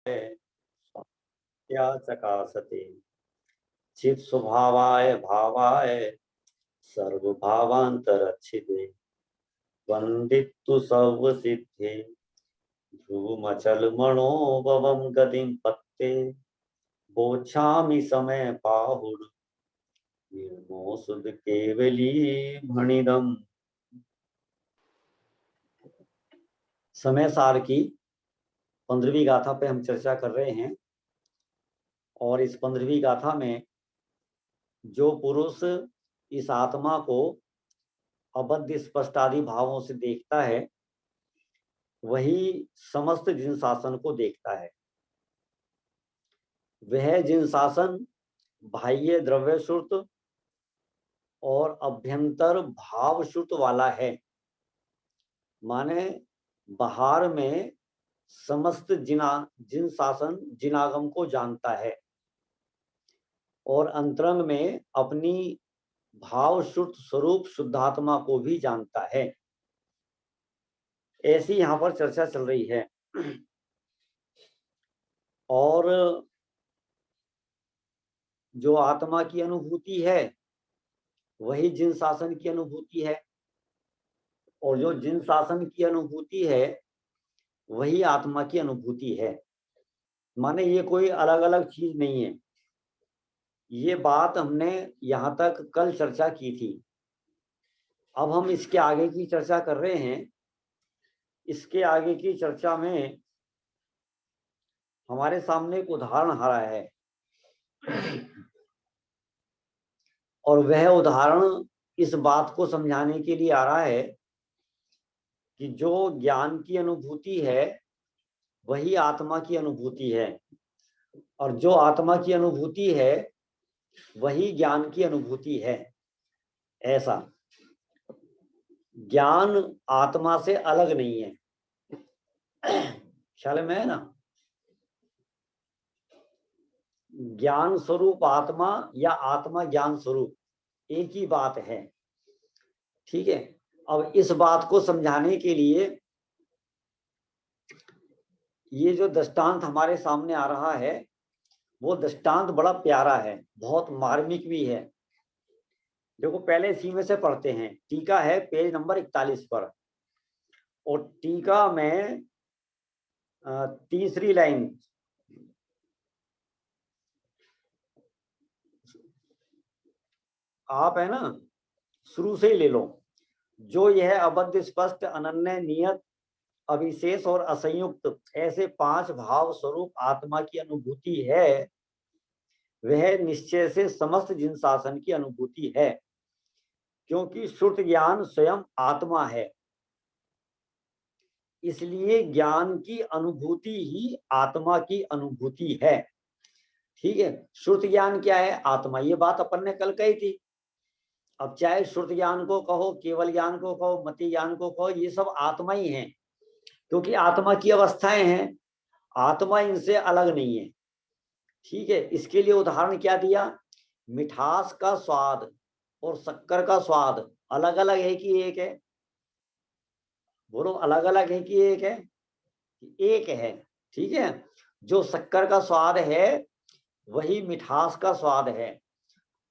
क्या चकासते चित स्वभावाय भावाय सर्वभावांतरच्छिदे वंदितु सर्वसिद्धे ध्रुवमचल मनोभवं गतिं पत्ते बोच्छामि समय पाहुर निर्मोसुद केवली भणिदम। समय सार की 15वीं गाथा पे हम चर्चा कर रहे हैं और इस 15वीं गाथा में जो पुरुष इस आत्मा को अबद्ध स्पष्टादि भावों से देखता है वही समस्त जिन शासन को देखता है। वह जिन शासन बाह्य द्रव्य श्रुत और अभ्यंतर भाव श्रुत वाला है, माने बाहर में समस्त जिन शासन जिनागम को जानता है और अंतरंग में अपनी भाव श्रुत स्वरूप शुद्धात्मा को भी जानता है। ऐसी यहाँ पर चर्चा चल रही है। और जो आत्मा की अनुभूति है वही जिन शासन की अनुभूति है और जो जिन शासन की अनुभूति है वही आत्मा की अनुभूति है। माने ये कोई अलग अलग चीज नहीं है। ये बात हमने यहाँ तक कल चर्चा की थी। अब हम इसके आगे की चर्चा कर रहे हैं। इसके आगे की चर्चा में हमारे सामने एक उदाहरण आ रहा है और वह उदाहरण इस बात को समझाने के लिए आ रहा है कि जो ज्ञान की अनुभूति है वही आत्मा की अनुभूति है और जो आत्मा की अनुभूति है वही ज्ञान की अनुभूति है। ऐसा ज्ञान आत्मा से अलग नहीं है। ख्याल में है ना? ज्ञान स्वरूप आत्मा या आत्मा ज्ञान स्वरूप एक ही बात है। ठीक है। अब इस बात को समझाने के लिए ये जो दृष्टांत हमारे सामने आ रहा है वो दृष्टांत बड़ा प्यारा है, बहुत मार्मिक भी है। देखो पहले इसी में से पढ़ते हैं। टीका है पेज नंबर 41 पर और टीका में तीसरी लाइन आप है ना शुरू से ही ले लो। जो यह अबद्ध स्पष्ट अनन्य नियत अविशेष और असंयुक्त ऐसे 5 भाव स्वरूप आत्मा की अनुभूति है वह निश्चय से समस्त जिन शासन की अनुभूति है, क्योंकि श्रुत ज्ञान स्वयं आत्मा है। इसलिए ज्ञान की अनुभूति ही आत्मा की अनुभूति है। ठीक है। श्रुत ज्ञान क्या है? आत्मा। ये बात अपन ने कल कही थी। अब चाहे श्रुत ज्ञान को कहो, केवल ज्ञान को कहो, मति ज्ञान को कहो, ये सब आत्मा ही है, क्योंकि आत्मा की अवस्थाएं हैं। आत्मा इनसे अलग नहीं है। ठीक है। इसके लिए उदाहरण क्या दिया? मिठास का स्वाद और शक्कर का स्वाद अलग अलग है कि एक है? बोलो, अलग अलग है कि एक है? एक है। ठीक है। जो शक्कर का स्वाद है वही मिठास का स्वाद है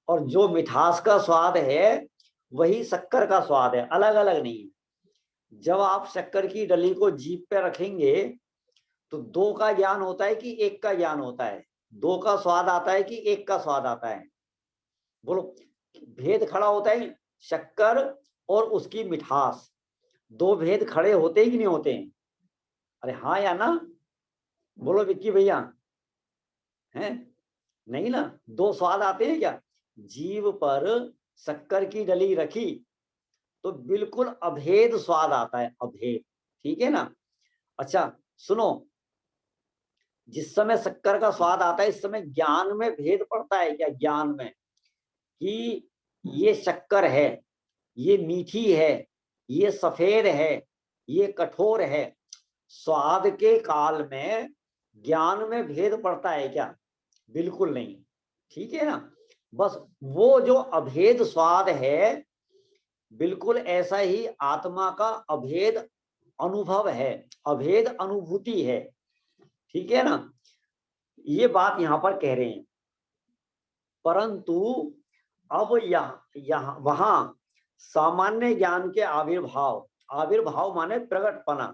और जो मिठास का स्वाद है वही शक्कर का स्वाद है, अलग अलग नहीं है। जब आप शक्कर की डली को जीभ पे रखेंगे तो 2 का ज्ञान होता है कि 1 का ज्ञान होता है? 2 का स्वाद आता है कि 1 का स्वाद आता है? बोलो, भेद खड़ा होता है। शक्कर और उसकी मिठास, 2 भेद खड़े होते ही कि नहीं होते हैं? अरे हाँ या ना? बोलो विक्की भैया, हैं? नहीं ना? 2 स्वाद आते हैं क्या? जीभ पर शक्कर की डली रखी तो बिल्कुल अभेद स्वाद आता है, अभेद। ठीक है ना? अच्छा सुनो, जिस समय शक्कर का स्वाद आता है इस समय ज्ञान में भेद पड़ता है क्या? ज्ञान में कि ये शक्कर है, ये मीठी है, ये सफेद है, ये कठोर है। स्वाद के काल में ज्ञान में भेद पड़ता है क्या? बिल्कुल नहीं। ठीक है ना? बस वो जो अभेद स्वाद है बिल्कुल ऐसा ही आत्मा का अभेद अनुभव है, अभेद अनुभूति है। ठीक है ना, ये बात यहां पर कह रहे हैं। परंतु अब यहाँ वहां सामान्य ज्ञान के आविर्भाव, आविर्भाव माने प्रकटपना,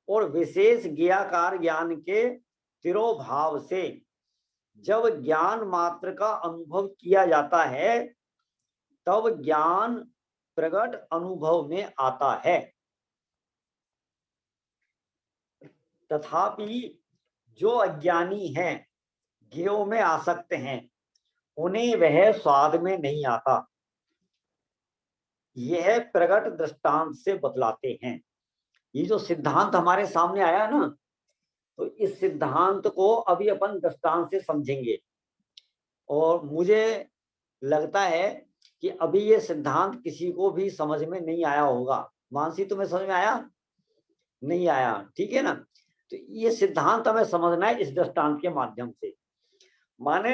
और विशेष ज्ञाकार ज्ञान के तिरोभाव से जब ज्ञान मात्र का अनुभव किया जाता है तब ज्ञान प्रकट अनुभव में आता है। तथापि जो अज्ञानी हैं, ज्ञेयों में आसक्त हैं, उन्हें वह स्वाद में नहीं आता। यह प्रकट दृष्टांत से बतलाते हैं। ये जो सिद्धांत हमारे सामने आया ना, तो इस सिद्धांत को अभी अपन दृष्टांत से समझेंगे। और मुझे लगता है कि अभी ये सिद्धांत किसी को भी समझ में नहीं आया होगा। मानसी, तुम्हें समझ में आया? नहीं आया, ठीक है ना। तो ये सिद्धांत हमें समझना है इस दृष्टांत के माध्यम से। माने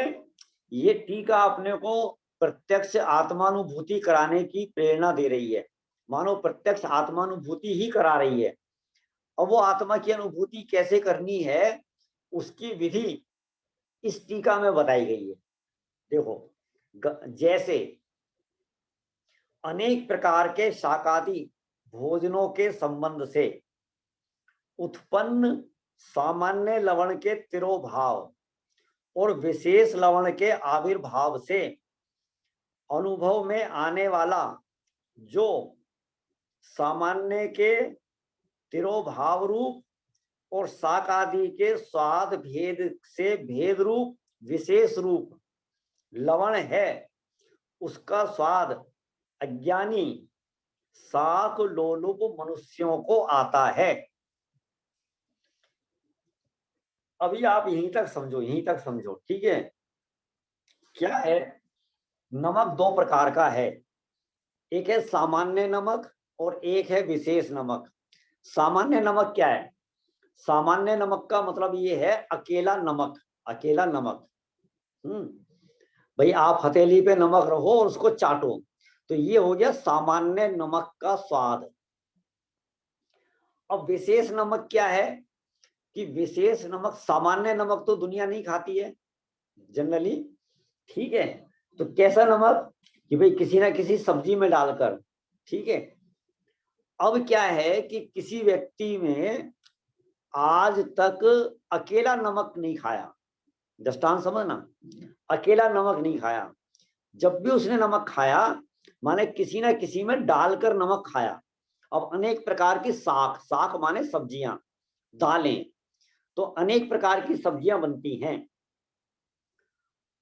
ये टीका अपने को प्रत्यक्ष आत्मानुभूति कराने की प्रेरणा दे रही है। मानो प्रत्यक्ष आत्मानुभूति ही करा रही है। अब वो आत्मा की अनुभूति कैसे करनी है, उसकी विधि इस टीका में बताई गई है। देखो, जैसे अनेक प्रकार के शाकादि भोजनों के संबंध से उत्पन्न सामान्य लवण के तिरोभाव और विशेष लवण के आविर्भाव से अनुभव में आने वाला जो सामान्य के तिरोभाव रूप और शाक आदि के स्वाद भेद से भेद रूप विशेष रूप लवण है, उसका स्वाद अज्ञानी शाक लोलुप मनुष्यों को आता है। अभी आप यहीं तक समझो, यहीं तक समझो, ठीक है। क्या है, नमक दो प्रकार का है, एक है सामान्य नमक और एक है विशेष नमक। सामान्य नमक क्या है? सामान्य नमक का मतलब ये है अकेला नमक, अकेला नमक। भाई आप हथेली पे नमक रखो और उसको चाटो, तो ये हो गया सामान्य नमक का स्वाद। अब विशेष नमक क्या है कि विशेष नमक, सामान्य नमक तो दुनिया नहीं खाती है जनरली, ठीक है। तो कैसा नमक कि भाई किसी ना किसी सब्जी में डालकर, ठीक है। अब क्या है कि किसी व्यक्ति में आज तक अकेला नमक नहीं खाया, दृष्टांत समझना, अकेला नमक नहीं खाया। जब भी उसने नमक खाया माने किसी ना किसी में डालकर नमक खाया। अब अनेक प्रकार की साख, साख माने सब्जियां, दालें, तो अनेक प्रकार की सब्जियां बनती हैं।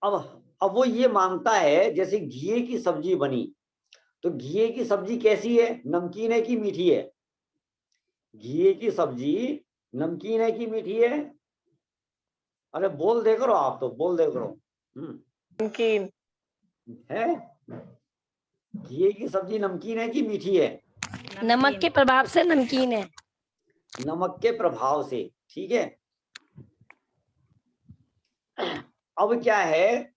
अब वो ये मानता है जैसे घी की सब्जी बनी, तो घी की सब्जी कैसी है, नमकीन है कि मीठी है? घी की सब्जी नमकीन है कि मीठी है? अरे बोल दे करो, आप तो बोल दे करो। नमकीन है। घी की सब्जी नमकीन है कि मीठी है? नमक के प्रभाव से नमकीन है। नमक के प्रभाव से, ठीक है। अब क्या है,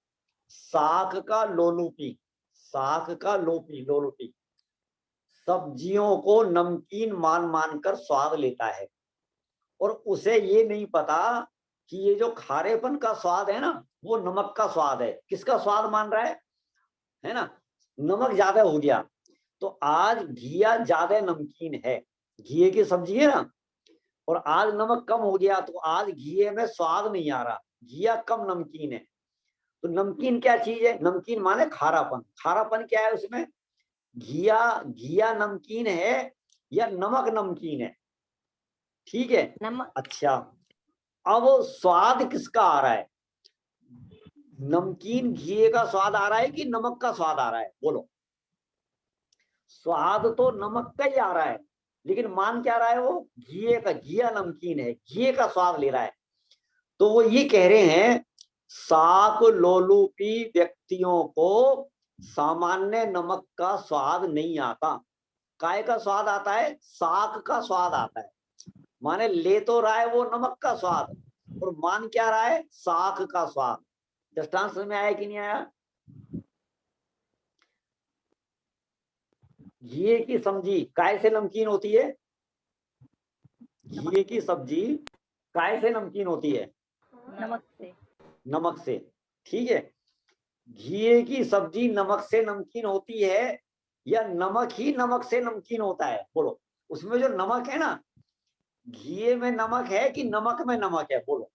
साख का लोलुपी, साख का लोपी, लोलुपी सब्जियों को नमकीन मान मानकर स्वाद लेता है, और उसे ये नहीं पता कि ये जो खारेपन का स्वाद है ना, वो नमक का स्वाद है। किसका स्वाद मान रहा है ना? नमक ज्यादा हो गया तो आज घिया ज्यादा नमकीन है, घिये की सब्जी है ना, और आज नमक कम हो गया तो आज घिये में स्वाद नहीं आ रहा, घिया कम नमकीन है। तो नमकीन क्या चीज है? नमकीन माने खारापन, खारापन क्या है उसमें? घिया, घिया नमकीन है या नमक नमकीन है, ठीक है। अच्छा, अब स्वाद किसका आ रहा है? नमकीन घिये का स्वाद आ रहा है कि नमक का स्वाद आ रहा है? बोलो। स्वाद तो नमक का ही आ रहा है, लेकिन मान क्या रहा है वो? घिये का, घिया नमकीन है, घिये का स्वाद ले रहा है। तो वो ये कह रहे हैं शाक लोलुपी व्यक्तियों को सामान्य नमक का स्वाद नहीं आता। काय का स्वाद आता है? शाक का स्वाद आता है। माने ले तो रहा है वो नमक का स्वाद और मान क्या रहा है? शाक का स्वाद। दृष्टांत समझ में आया कि नहीं आया? घी की सब्जी काय से नमकीन होती है? घी की सब्जी काय से नमकीन होती है? नमक से। नमक से। ठीक है, घी की सब्जी नमक से नमकीन होती है या नमक ही नमक से नमकीन होता है? बोलो, उसमें जो नमक है ना, घी में नमक है कि नमक में नमक है? बोलो,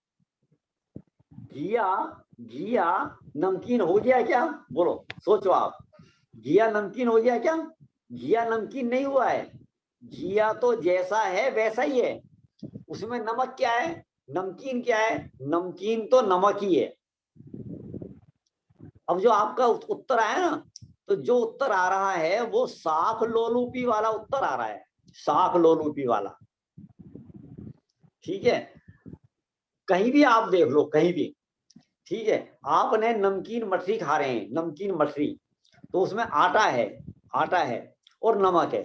घिया घिया नमकीन हो गया क्या? बोलो, सोचो आप, घिया नमकीन हो गया क्या? घिया नमकीन नहीं हुआ है, घिया तो जैसा है वैसा ही है। उसमें नमक क्या है, नमकीन क्या है? नमकीन तो नमक ही है। अब जो आपका उत्तर आया ना, तो जो उत्तर आ रहा है वो साफ लोलूपी वाला उत्तर आ रहा है, साफ लोलूपी वाला। ठीक है, कहीं भी आप देख लो, कहीं भी। ठीक है, आपने नमकीन मछली खा रहे हैं, नमकीन मछली, तो उसमें आटा है, आटा है और नमक है।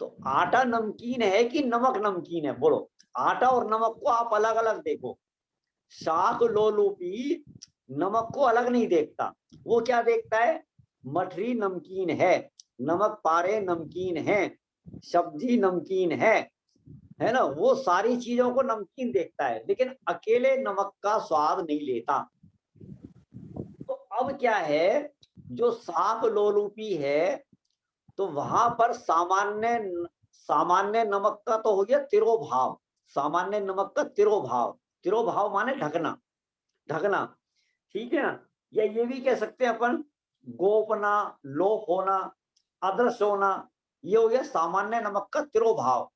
तो आटा नमकीन है कि नमक नमकीन है? बोलो, आटा और नमक को आप अलग अलग देखो। शाक लोलूपी नमक को अलग नहीं देखता, वो क्या देखता है? मठरी नमकीन है, नमक पारे नमकीन है, सब्जी नमकीन है ना, वो सारी चीजों को नमकीन देखता है, लेकिन अकेले नमक का स्वाद नहीं लेता। तो अब क्या है, जो साफ लोलूपी है, तो वहां पर सामान्य सामान्य नमक का तो हो गया तिरोभाव, सामान्य नमक का तिरोभाव। तिरोभाव माने ढकना, ढकना। ठीक है ना, या ये भी कह सकते हैं अपन, गोपना, लोप होना, अदृश्य होना, ये हो गया सामान्य नमक का तिरोभाव।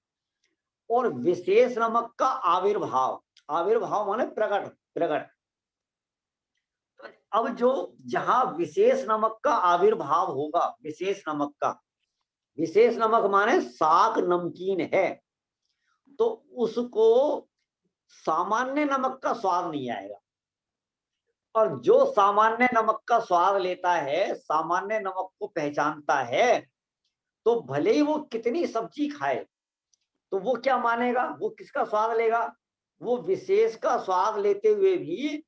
और विशेष नमक का आविर्भाव, आविर्भाव माने प्रकट, प्रकट। अब जो जहां विशेष नमक का आविर्भाव होगा, विशेष नमक का, विशेष नमक माने साक नमकीन है, तो उसको सामान्य नमक का स्वाद नहीं आएगा। और जो सामान्य नमक का स्वाद लेता है, सामान्य नमक को पहचानता है, तो भले ही वो कितनी सब्जी खाए, तो वो क्या मानेगा, वो किसका स्वाद लेगा? वो विशेष का स्वाद लेते हुए भी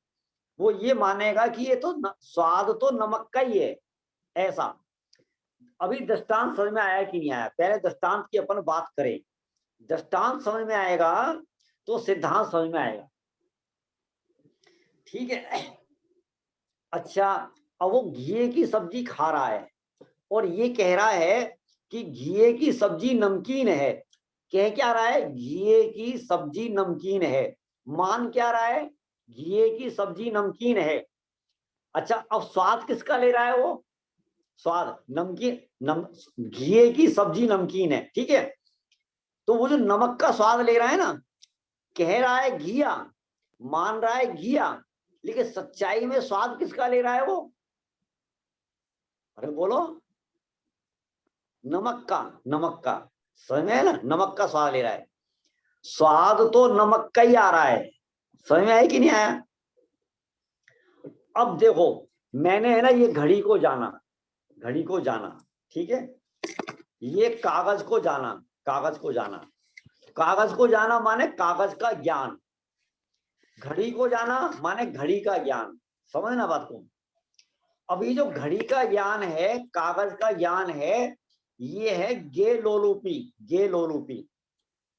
वो ये मानेगा कि ये तो स्वाद तो नमक का ही है, ऐसा। अभी दृष्टांत समझ में आया कि नहीं आया? पहले दृष्टांत की अपन बात करें, दृष्टांत समझ में आएगा तो सिद्धांत समझ में आएगा। ठीक है, अच्छा, अब वो घी की सब्जी खा रहा है और ये कह रहा है कि घी की सब्जी नमकीन है। कह क्या रहा है? घी की सब्जी नमकीन है। मान क्या रहा है? घी की सब्जी नमकीन है। अच्छा, अब स्वाद किसका ले रहा है वो? स्वाद नमकीन, घी की सब्जी नमकीन है, ठीक है। तो वो जो नमक का स्वाद ले रहा है ना, कह रहा है घिया, मान रहा है घिया, लेकिन सच्चाई में स्वाद किसका ले रहा है वो? अरे बोलो, नमक का, नमक का। समझ में है ना, नमक का स्वाद ले रहा है। स्वाद तो नमक का ही आ रहा है। समझ में आया कि नहीं आया? अब देखो, मैंने है ना ये घड़ी को जाना, घड़ी को जाना, ठीक है। ये कागज को जाना, कागज को जाना, कागज को जाना माने कागज का ज्ञान, घड़ी को जाना माने घड़ी का ज्ञान। समझना बात को। अभी जो घड़ी का ज्ञान है, कागज का ज्ञान है, ये है गे लोलूपी, गे लोलूपी।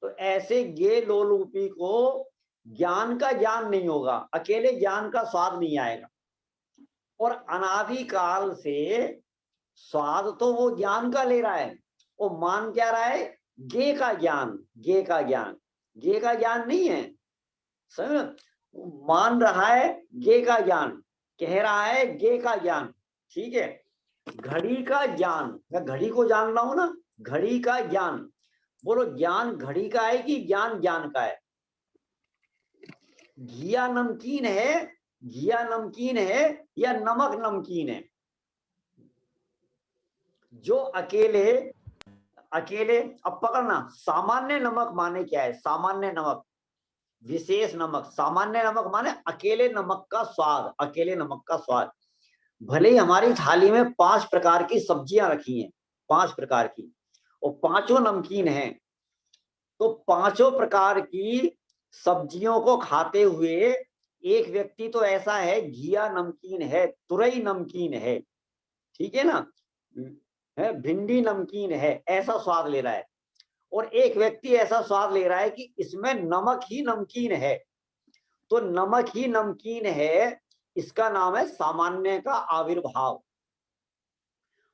तो ऐसे गे लोलूपी को ज्ञान का ज्ञान नहीं होगा, अकेले ज्ञान का स्वाद नहीं आएगा। और अनादिकाल से स्वाद तो वो ज्ञान का ले रहा है, वो मान क्या रहा है? गे का ज्ञान, गे का ज्ञान, गे का ज्ञान नहीं है, समझ? मान रहा है गे का ज्ञान, कह रहा है गे का ज्ञान, ठीक है। घड़ी का ज्ञान, मैं घड़ी को जान रहा हूं ना, घड़ी का ज्ञान। बोलो, ज्ञान घड़ी का है कि ज्ञान ज्ञान का है? घिया नमकीन है, घिया नमकीन है या नमक नमकीन है? जो अकेले, अकेले, अब पकड़ना, सामान्य नमक माने क्या है? सामान्य नमक, विशेष नमक। सामान्य नमक माने अकेले नमक का स्वाद, अकेले नमक का स्वाद। भले ही हमारी थाली में 5 प्रकार की सब्जियां रखी हैं, 5 प्रकार की, और पांचों नमकीन हैं, तो पांचों प्रकार की सब्जियों को खाते हुए एक व्यक्ति तो ऐसा है, घिया नमकीन है, तुरई नमकीन है, ठीक है ना, है भिंडी नमकीन है, ऐसा स्वाद ले रहा है। और एक व्यक्ति ऐसा स्वाद ले रहा है कि इसमें नमक ही नमकीन है, तो नमक ही नमकीन है, इसका नाम है सामान्य का आविर्भाव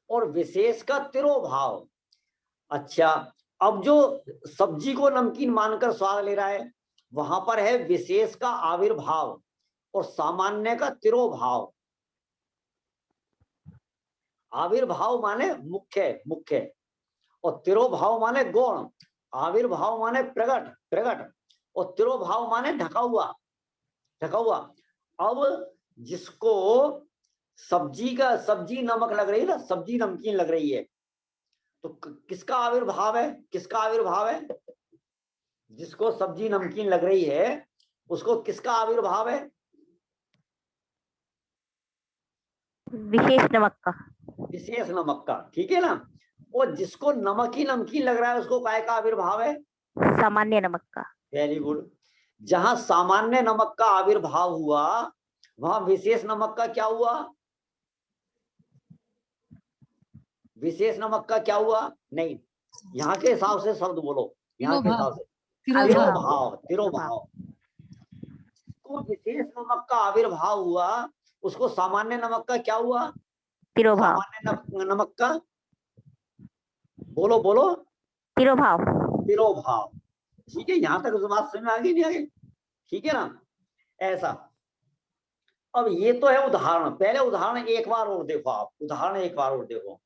और विशेष का तिरोभाव। अच्छा, अब जो सब्जी को नमकीन मानकर स्वाद ले रहा है, वहां पर है विशेष का आविर्भाव और सामान्य का तिरोभाव। आविर्भाव माने मुख्य मुख्य और तिरोभाव माने गौण। आविर्भाव माने प्रकट प्रकट और तिरोभाव माने ढका हुआ ढका हुआ। अब जिसको सब्जी नमक लग रही है ना, सब्जी नमकीन लग रही है, तो किसका आविर्भाव है? किसका आविर्भाव है? जिसको सब्जी नमकीन लग रही है उसको किसका आविर्भाव है? विशेष नमक का। विशेष नमक का, ठीक है ना। और जिसको नमक ही नमकीन लग रहा है उसको काय का आविर्भाव है? सामान्य नमक का। Very good. जहां सामान्य नमक का आविर्भाव हुआ वहां विशेष नमक का क्या हुआ? विशेष नमक का क्या हुआ? नहीं, यहाँ के हिसाब से शब्द बोलो, यहाँ के हिसाब से तिरोभाव। तिरोभाव। तो विशेष नमक का आविर्भाव हुआ, उसको सामान्य नमक का क्या हुआ? तिरोभाव। सामान्य नमक का बोलो बोलो। तिरोभाव। तिरोभाव। ठीक है, यहां तक उस बात समझ में आ गई नहीं आ गई? ठीक है ना, ऐसा। अब ये तो है उदाहरण। पहले उदाहरण एक बार और देखो आप, उदाहरण एक बार और देखो।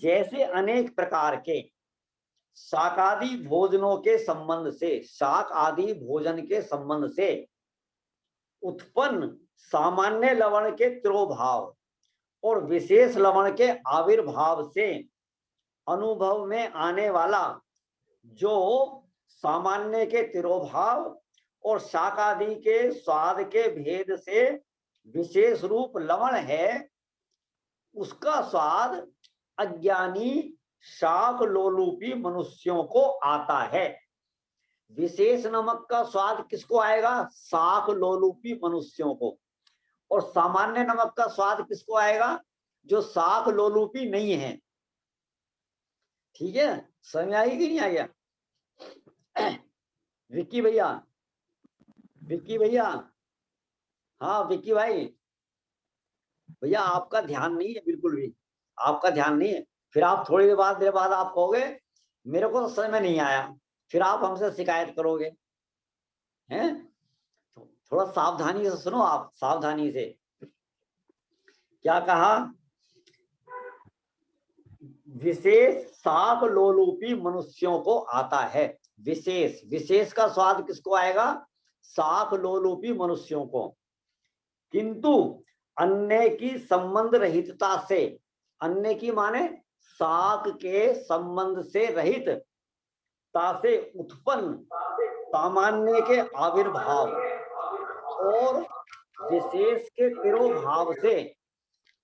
जैसे अनेक प्रकार के शाक आदि भोजनों के संबंध से, शाक आदि भोजन के संबंध से उत्पन्न सामान्य लवण के तिरोभाव और विशेष लवण के आविर्भाव से अनुभव में आने वाला जो सामान्य के तिरोभाव और शाक आदि के स्वाद के भेद से विशेष रूप लवण है, उसका स्वाद अज्ञानी शाक लोलुपी मनुष्यों को आता है। विशेष नमक का स्वाद किसको आएगा? शाक लोलुपी मनुष्यों को। और सामान्य नमक का स्वाद किसको आएगा? जो शाक लोलुपी नहीं है। ठीक है, समझ आई कि नहीं आ गया? विक्की भैया, विक्की भैया, हाँ विक्की भाई, भैया आपका ध्यान नहीं है, बिल्कुल भी आपका ध्यान नहीं है। फिर आप थोड़ी देर बाद आप कहोगे मेरे को तो समझ में नहीं आया, फिर आप हमसे शिकायत करोगे। हैं? थोड़ा सावधानी से सुनो, आप सावधानी से। क्या कहा? विशेष शाक लोलुपी मनुष्यों को आता है। विशेष, विशेष का स्वाद किसको आएगा? शाक लोलुपी मनुष्यों को। किंतु अन्य की संबंध रहितता से, अन्य की माने शाक के संबंध से रहित ता से उत्पन्न सामान्य के आविर्भाव और विशेष के तिरोभाव से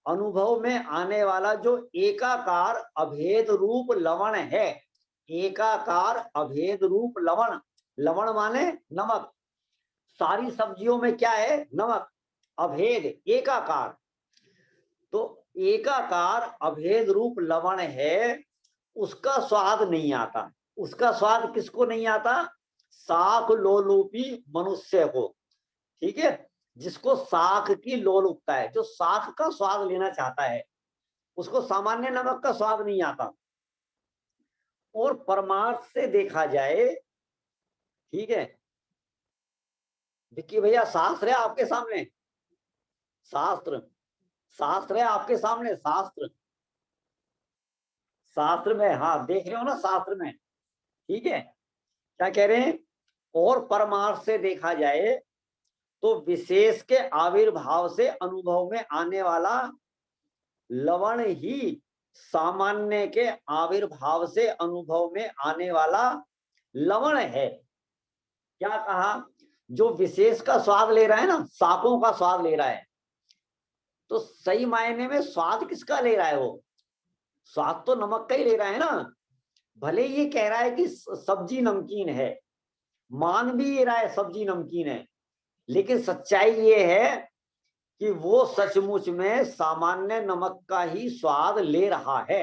अनुभव में आने वाला जो एकाकार अभेद रूप लवण है, एकाकार अभेद रूप लवण, लवण माने नमक। सारी सब्जियों में क्या है? नमक। अभेद एकाकार, तो एकाकार अभेद रूप लवण है, उसका स्वाद नहीं आता। उसका स्वाद किसको नहीं आता? शाक लोलुपी मनुष्य को। ठीक है, जिसको शाक की लोलुपता है, जो शाक का स्वाद लेना चाहता है, उसको सामान्य नमक का स्वाद नहीं आता। और परमार्थ से देखा जाए, ठीक है विक्की भैया, शास्त्र है आपके सामने, शास्त्र, शास्त्र है आपके सामने, शास्त्र, शास्त्र में, हाँ देख रहे हो ना, शास्त्र में। ठीक है, क्या कह रहे हैं? और परमार्थ से देखा जाए तो विशेष के आविर्भाव से अनुभव में आने वाला लवण ही सामान्य के आविर्भाव से अनुभव में आने वाला लवण है। क्या कहा? जो विशेष का स्वाद ले रहा है ना, शाकों का स्वाद ले रहा है, तो सही मायने में स्वाद किसका ले रहा है? वो स्वाद तो नमक का ही ले रहा है ना। भले ये कह रहा है कि सब्जी नमकीन है, मान भी ये रहा है सब्जी नमकीन है, लेकिन सच्चाई ये है कि वो सचमुच में सामान्य नमक का ही स्वाद ले रहा है।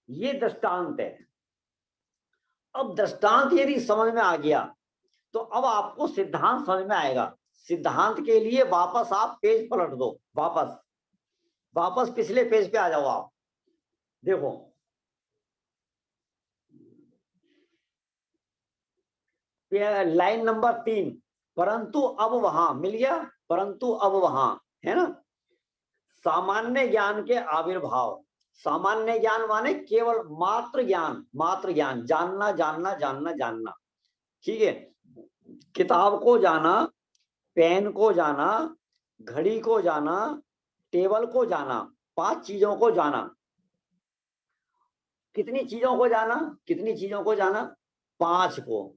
ये दृष्टांत है। अब दृष्टांत यदि समझ में आ गया तो अब आपको सिद्धांत समझ में आएगा। सिद्धांत के लिए वापस आप पेज पलट दो, वापस वापस पिछले पेज पे आ जाओ आप। देखो लाइन नंबर 3, परंतु अब वहां मिल गया, परंतु अब वहां, है ना। सामान्य ज्ञान के आविर्भाव, सामान्य ज्ञान माने केवल मात्र ज्ञान, मात्र ज्ञान, जानना जानना जानना जानना, ठीक है। किताब को जाना, पेन को जाना, घड़ी को जाना, टेबल को जाना, 5 चीजों को जाना। कितनी चीजों को जाना, कितनी चीजों को जाना? 5 को।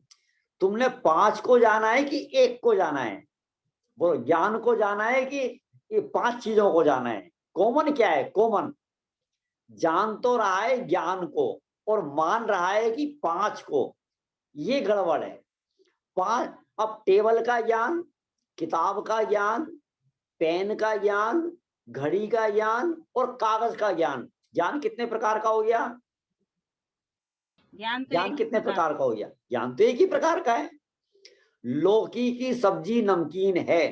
तुमने 5 को जाना है कि 1 को जाना है? बोलो, ज्ञान को जाना है कि ये 5 चीजों को जाना है? कॉमन क्या है? कॉमन जान तो रहा है ज्ञान को और मान रहा है कि 5 को, ये गड़बड़ है। 5, अब टेबल का ज्ञान, किताब का ज्ञान, पेन का ज्ञान, घड़ी का ज्ञान और कागज का ज्ञान, ज्ञान कितने प्रकार का हो गया? ज्ञान कितने प्रकार का हो गया? ज्ञान तो एक ही प्रकार का है। लौकी की सब्जी नमकीन है,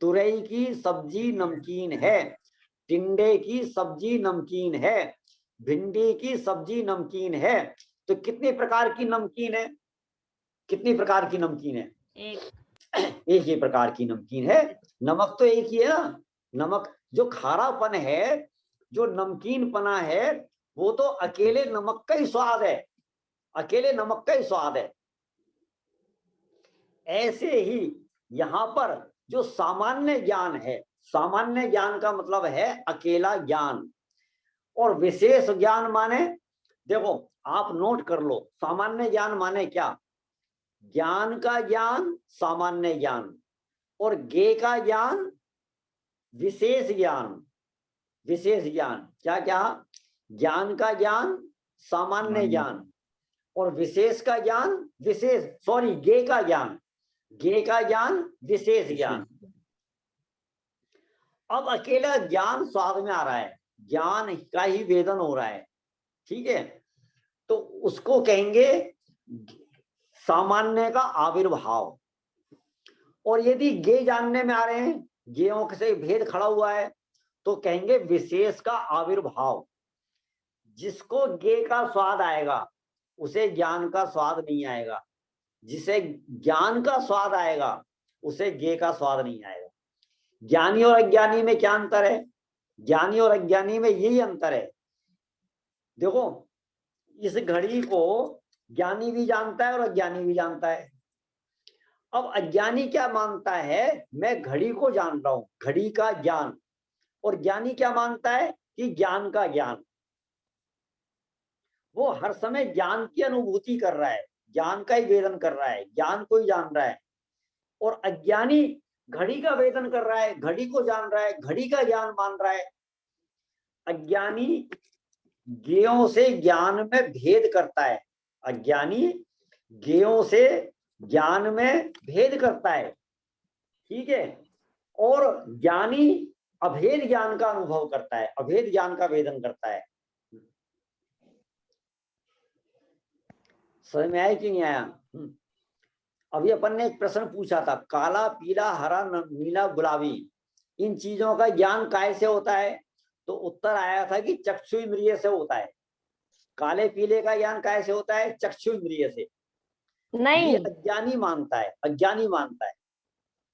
तुरई की सब्जी नमकीन है, टिंडे की सब्जी नमकीन है, भिंडी की सब्जी नमकीन है। तो कितने प्रकार की नमकीन है? कितनी प्रकार की नमकीन है? एक ही प्रकार की नमकीन है। नमक तो एक ही है ना। नमक जो खारापन है, जो नमकीन पना है, वो तो अकेले नमक का ही स्वाद है, अकेले नमक का ही स्वाद है। ऐसे ही यहां पर जो सामान्य ज्ञान है, सामान्य ज्ञान का मतलब है अकेला ज्ञान, और विशेष ज्ञान माने, देखो आप नोट कर लो, सामान्य ज्ञान माने क्या? ज्ञान का ज्ञान सामान्य ज्ञान, और गे का ज्ञान विशेष ज्ञान। विशेष ज्ञान क्या क्या? ज्ञान का ज्ञान सामान्य ज्ञान, और विशेष का ज्ञान, विशेष सॉरी गे का ज्ञान, गे का ज्ञान विशेष ज्ञान। अब अकेला ज्ञान स्वाद में आ रहा है, ज्ञान का ही वेदन हो रहा है, ठीक है। तो उसको कहेंगे सामान्य का आविर्भाव। और यदि गे जानने में आ रहे हैं, गेयों से भेद खड़ा हुआ है, तो कहेंगे विशेष का आविर्भाव। जिसको गे का स्वाद आएगा उसे ज्ञान का स्वाद नहीं आएगा, जिसे ज्ञान का स्वाद आएगा उसे गे का स्वाद नहीं आएगा। ज्ञानी और अज्ञानी में क्या अंतर है? ज्ञानी और अज्ञानी में यही अंतर है। देखो, इस घड़ी को ज्ञानी भी जानता है और अज्ञानी भी जानता है। अब अज्ञानी क्या मानता है? मैं घड़ी को जान रहा हूं, घड़ी का ज्ञान। और ज्ञानी क्या मानता है? कि ज्ञान का ज्ञान। वो हर समय ज्ञान की अनुभूति कर रहा है, ज्ञान का ही वेदन कर रहा है, ज्ञान को ही जान रहा है। और अज्ञानी घड़ी का वेदन कर रहा है, घड़ी को जान रहा है, घड़ी का ज्ञान मान रहा है। अज्ञानी ज्ञेयों से ज्ञान में भेद करता है, अज्ञानी ज्ञेयों से ज्ञान में भेद करता है, ठीक है। और ज्ञानी अभेद ज्ञान का अनुभव करता है, अभेद ज्ञान का वेदन करता है। समझ में आया कि नहीं आया? अभी अपन ने एक प्रश्न पूछा था, काला, पीला, हरा, नीला, गुलाबी, इन चीजों का ज्ञान काय से होता है? तो उत्तर आया था कि चक्षु इंद्रिय से होता है। काले पीले का ज्ञान काय से होता है? चक्षु इंद्रिय से। ये नहीं, अज्ञानी मानता है, अज्ञानी मानता है,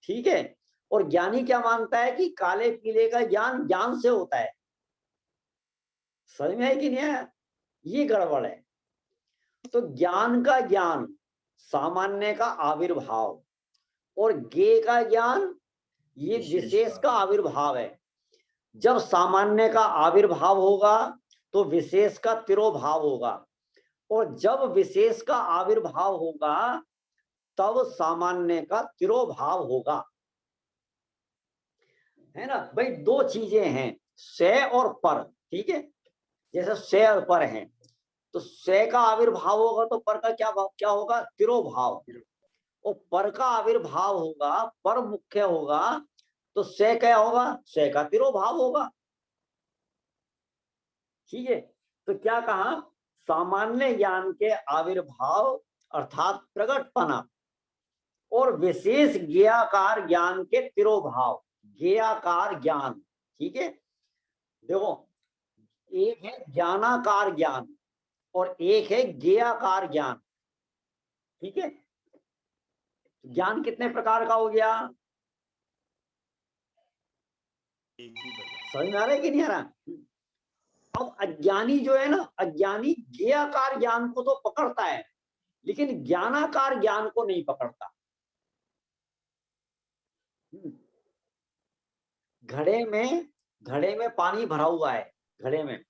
ठीक है। और ज्ञानी क्या मानता है? कि काले पीले का ज्ञान ज्ञान से होता है। समझ में है कि नहीं है? ये गड़बड़ है। तो ज्ञान का ज्ञान सामान्य का आविर्भाव, और गे का ज्ञान ये विशेष का आविर्भाव है। जब सामान्य का आविर्भाव होगा तो विशेष का तिरोभाव होगा, और जब विशेष का आविर्भाव होगा तब सामान्य का तिरोभाव होगा, है ना भाई। 2 चीजें हैं, से और पर, ठीक है। जैसे से और पर हैं, तो से का आविर्भाव होगा तो पर का क्या होगा? तिरोभाव। और पर का आविर्भाव होगा, पर मुख्य होगा, तो से क्या होगा? से का तिरोभाव होगा, ठीक है। तो क्या कहा? सामान्य ज्ञान के आविर्भाव अर्थात प्रकटपना, और विशेष ज्ञेयाकार ज्ञान के तिरोभाव। ज्ञेयाकार ज्ञान, ठीक है। देखो, एक है ज्ञानाकार ज्ञान और एक है ज्ञेयाकार ज्ञान, ठीक है। ज्ञान कितने प्रकार का हो गया? समझ में आ रहा है कि नहीं आ रहा? अब अज्ञानी जो है ना, अज्ञानी ज्ञेयाकार ज्ञान को तो पकड़ता है लेकिन ज्ञानाकार ज्ञान को नहीं पकड़ता। घड़े में पानी भरा हुआ है, घड़े में,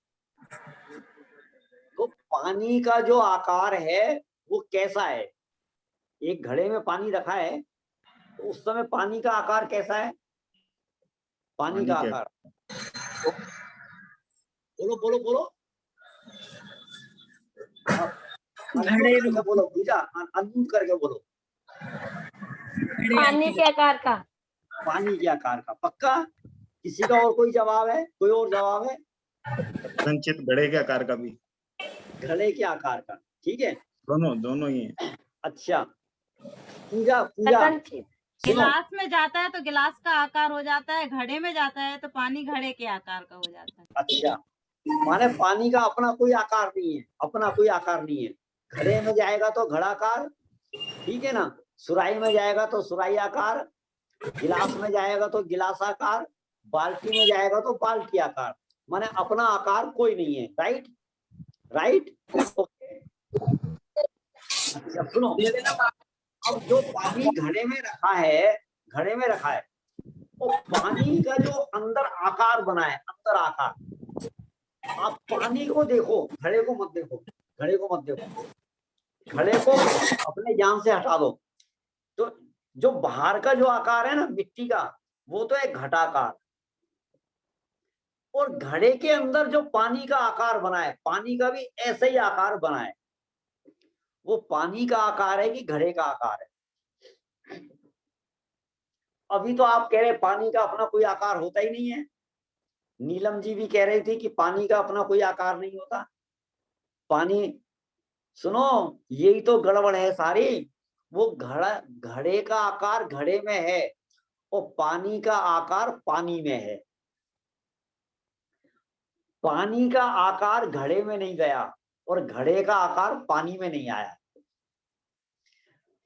तो पानी का जो आकार है वो कैसा है? एक घड़े में पानी रखा है तो उस समय पानी का आकार कैसा है? पानी का आकार, बोलो बोलो बोलो, बोलो पूजा, अनम्यूट करके बोलो। पानी के आकार का। पानी के आकार का, पक्का? किसी का और कोई जवाब है? कोई और जवाब है? संचित घड़े के आकार का भी। घड़े के आकार का, ठीक है। दोनों ही है। अच्छा, पूजा पूजा, गिलास में जाता है तो गिलास का आकार हो जाता है, घड़े में जाता है तो पानी घड़े के आकार का हो जाता है। अच्छा, माने पानी का अपना कोई आकार नहीं है, अपना कोई आकार नहीं है। घड़े में जाएगा तो घड़ाकार, ठीक है ना। सुराही में जाएगा तो सुराही आकार, गिलास में जाएगा तो गिलास आकार, बाल्टी में जाएगा तो बाल्टी आकार, माने अपना आकार कोई नहीं है। Right right, okay. अच्छा सुनो, अब जो पानी घड़े में रखा है, घड़े में रखा है, वो पानी का जो अंदर आकार बना है, अंदर आकार, आप पानी को देखो, घड़े को मत देखो, घड़े को मत देखो, घड़े को अपने ज्ञान से हटा दो। तो जो बाहर का जो आकार है ना मिट्टी का, वो तो है घटाकार, और घड़े के अंदर जो पानी का आकार बना है, पानी का भी ऐसा ही आकार बना है। वो पानी का आकार है कि घड़े का आकार है? अभी तो आप कह रहे पानी का अपना कोई आकार होता ही नहीं है। नीलम जी भी कह रही थी कि पानी का अपना कोई आकार नहीं होता। पानी, सुनो, यही तो गड़बड़ है सारी। वो घड़े का आकार घड़े में है और पानी का आकार पानी में है। पानी का आकार घड़े में नहीं गया और घड़े का आकार पानी में नहीं आया।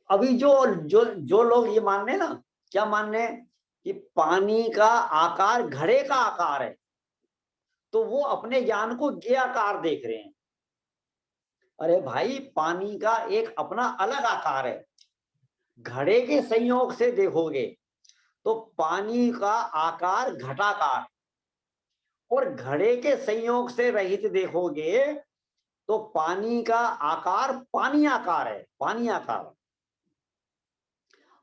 अभी जो जो जो लोग ये मान रहे ना, क्या मान रहे कि पानी का आकार घड़े का आकार है, तो वो अपने ज्ञान को ज्ञेयाकार देख रहे हैं। अरे भाई, पानी का एक अपना अलग आकार है। घड़े के संयोग से देखोगे तो पानी का आकार घटाकार, और घड़े के संयोग से रहित देखोगे तो पानी का आकार पानी आकार है, पानी आकार।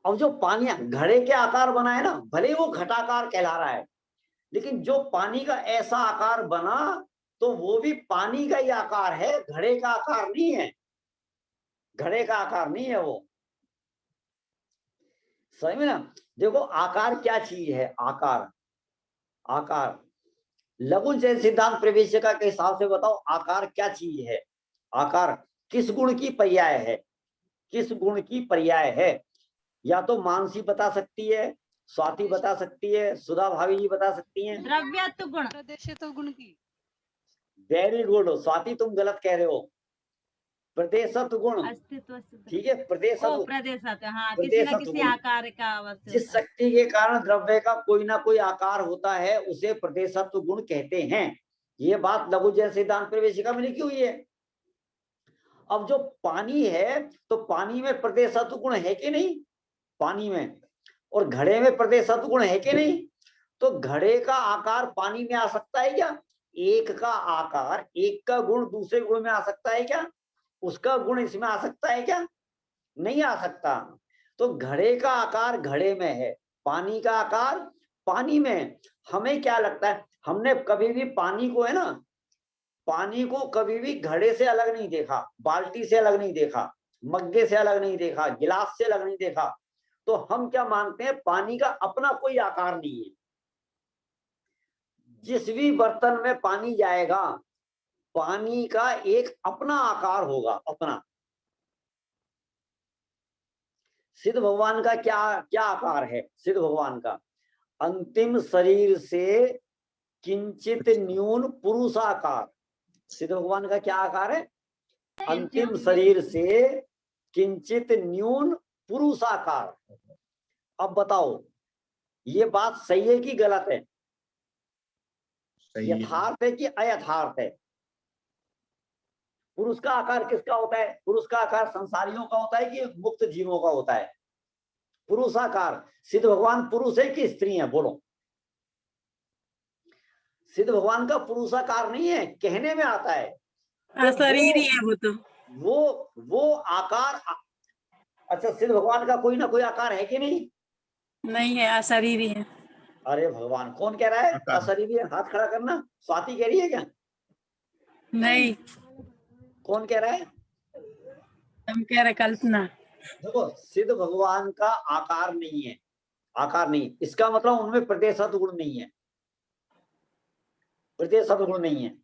अब जो पानी घड़े के आकार बना है ना, भले वो घटाकार कहला रहा है, लेकिन जो पानी का ऐसा आकार बना तो वो भी पानी का ही आकार है, घड़े का आकार नहीं है, घड़े का आकार नहीं है वो। समझ में ना? देखो, आकार क्या चीज है? आकार, आकार लघु जैन सिद्धांत प्रवेशिका के हिसाब से बताओ, आकार क्या चीज है? आकार किस गुण की पर्याय है? किस गुण की पर्याय है? या तो मानसी बता सकती है, स्वाति बता सकती है, सुधा भाभी जी बता सकती हैं। द्रव्यत्व गुण, प्रदेशत्व गुण की। वेरी गुड स्वाति, तुम गलत कह रहे हो। प्रदेशत्व गुण, अस्तित्व, ठीक है, प्रदेशत्व, प्रदेशत्व, हाँ, किसी न किसी आकार का अवश्य जिस होता है। शक्ति के कारण द्रव्य का कोई ना कोई आकार होता है उसे प्रदेशत्व गुण कहते हैं। ये बात लघु जैन सिद्धांत प्रवेशिका में लिखी हुई है। अब जो पानी है तो पानी में प्रदेशत्व गुण है कि नहीं? पानी में, और घड़े में प्रदेशत्व गुण है कि नहीं? तो घड़े का आकार पानी में आ सकता है क्या? एक का आकार, एक का गुण दूसरे गुण में आ सकता है क्या? उसका गुण इसमें आ सकता है क्या? नहीं आ सकता। तो घड़े का आकार घड़े में है, पानी का आकार पानी में। हमें क्या लगता है, हमने कभी भी पानी को, है ना, पानी को कभी भी घड़े से अलग नहीं देखा, बाल्टी से अलग नहीं देखा, मग्गे से अलग नहीं देखा, गिलास से अलग नहीं देखा। तो हम क्या मानते हैं? पानी का अपना कोई आकार नहीं है। जिस भी बर्तन में पानी जाएगा, पानी का एक अपना आकार होगा, अपना। सिद्ध भगवान का क्या क्या आकार है? सिद्ध भगवान का अंतिम शरीर से किंचित न्यून पुरुषाकार। सिद्ध भगवान का क्या आकार है? अंतिम शरीर से किंचित न्यून पुरुषाकार। अब बताओ ये बात सही है कि गलत है? सही है। यथार्थ है कि अयथार्थ है? पुरुष का आकार किसका होता है? पुरुष का आकार संसारियों का होता है कि मुक्त जीवों का होता है? पुरुषाकार। सिद्ध भगवान पुरुष है कि स्त्री है? बोलो। सिद्ध भगवान का पुरुषाकार नहीं है, कहने में आता है। शरीर ही है वो तो। वो आकार। अच्छा, सिद्ध भगवान का कोई ना कोई आकार है कि नहीं? नहीं है, अशरीरी है। अरे भगवान, कौन कह रहा है आकार। अशरीरी है? हाथ खड़ा करना। स्वाति कह रही है क्या? नहीं, कौन कह रहा है? हम कह रहे कल्पना। देखो, सिद्ध भगवान का आकार नहीं है, आकार नहीं। इसका मतलब उनमें प्रत्यय सद्गुण नहीं है, प्रत्यय सद्गुण नहीं है।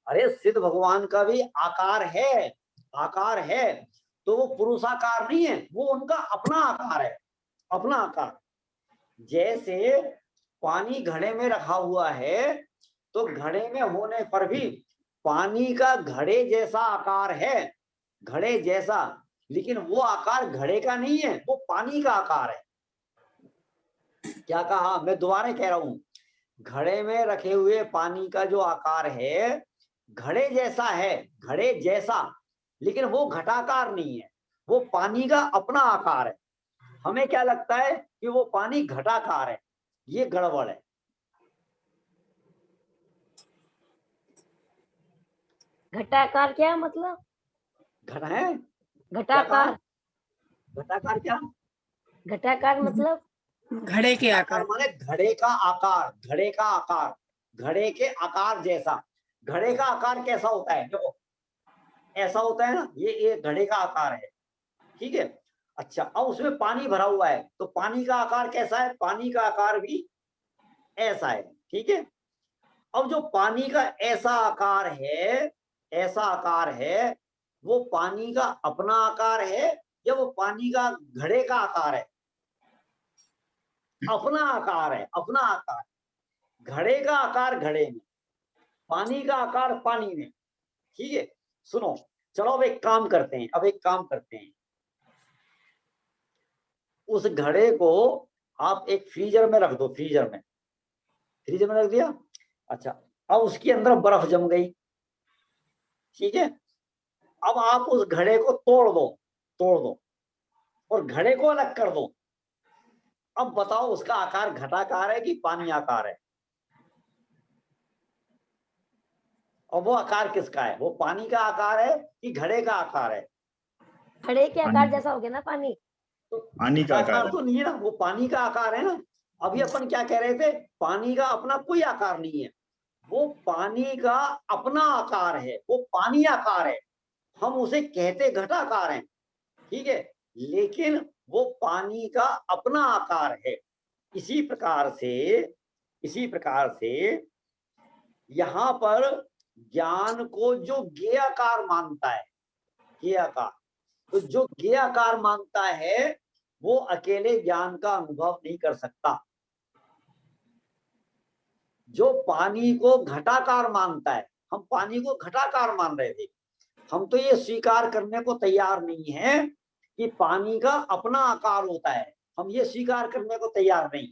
अरे सिद्ध भगवान का भी आकार है, आकार है, तो वो पुरुषाकार नहीं है, वो उनका अपना आकार है, अपना आकार। जैसे पानी घड़े में रखा हुआ है तो घड़े में होने पर भी पानी का घड़े जैसा आकार है, घड़े जैसा, लेकिन वो आकार घड़े का नहीं है, वो पानी का आकार है। क्या कहा? मैं दोबारा कह रहा हूं, घड़े में रखे हुए पानी का जो आकार है घड़े जैसा है, घड़े जैसा, लेकिन वो घटाकार नहीं है, वो पानी का अपना आकार है। हमें क्या लगता है कि वो पानी घटाकार है, ये गड़बड़ है। घटाकार क्या मतलब? घट है घटाकार, घटाकार क्या? घटाकार मतलब घड़े के आकार आकार। माने घड़े का आकार, घड़े का आकार, घड़े के आकार जैसा। घड़े का आकार कैसा होता है? देखो ऐसा होता है ना, ये घड़े का आकार है, ठीक है। अच्छा, अब उसमें पानी भरा हुआ है तो पानी का आकार कैसा है? पानी का आकार भी ऐसा है, ठीक है। अब जो पानी का ऐसा आकार है, ऐसा आकार है, वो पानी का अपना आकार है या वो पानी का घड़े का आकार है? अपना आकार है, अपना आकार। घड़े का आकार घड़े में, पानी का आकार पानी में, ठीक है। सुनो, चलो अब एक काम करते हैं, अब एक काम करते हैं। उस घड़े को आप एक फ्रीजर में रख दो, फ्रीजर में, फ्रीजर में रख दिया। अच्छा, अब उसके अंदर बर्फ जम गई, ठीक है। अब आप उस घड़े को तोड़ दो, तोड़ दो और घड़े को अलग कर दो। अब बताओ उसका आकार घटाकार है कि पानी आकार है? और वो आकार किसका है? वो पानी का आकार है कि घड़े का आकार है? घड़े के आकार पानी। जैसा हो गया ना पानी। तो पानी का आकार है। तो नहीं है ना, वो पानी का आकार है ना। अभी अपन क्या कह रहे थे? पानी का अपना कोई आकार नहीं है, वो पानी का अपना आकार है, वो पानी आकार है। हम उसे कहते घटाकार हैं, ठीक है, लेकिन वो पानी का अपना आकार है। इसी प्रकार से यहां पर ज्ञान को जो ज्ञेयाकार मानता है, ज्ञेयाकार, तो जो ज्ञेयाकार मानता है वो अकेले ज्ञान का अनुभव नहीं कर सकता। जो पानी को घटाकार मानता है, हम पानी को घटाकार मान रहे थे, हम तो ये स्वीकार करने को तैयार नहीं है कि पानी का अपना आकार होता है, हम ये स्वीकार करने को तैयार नहीं,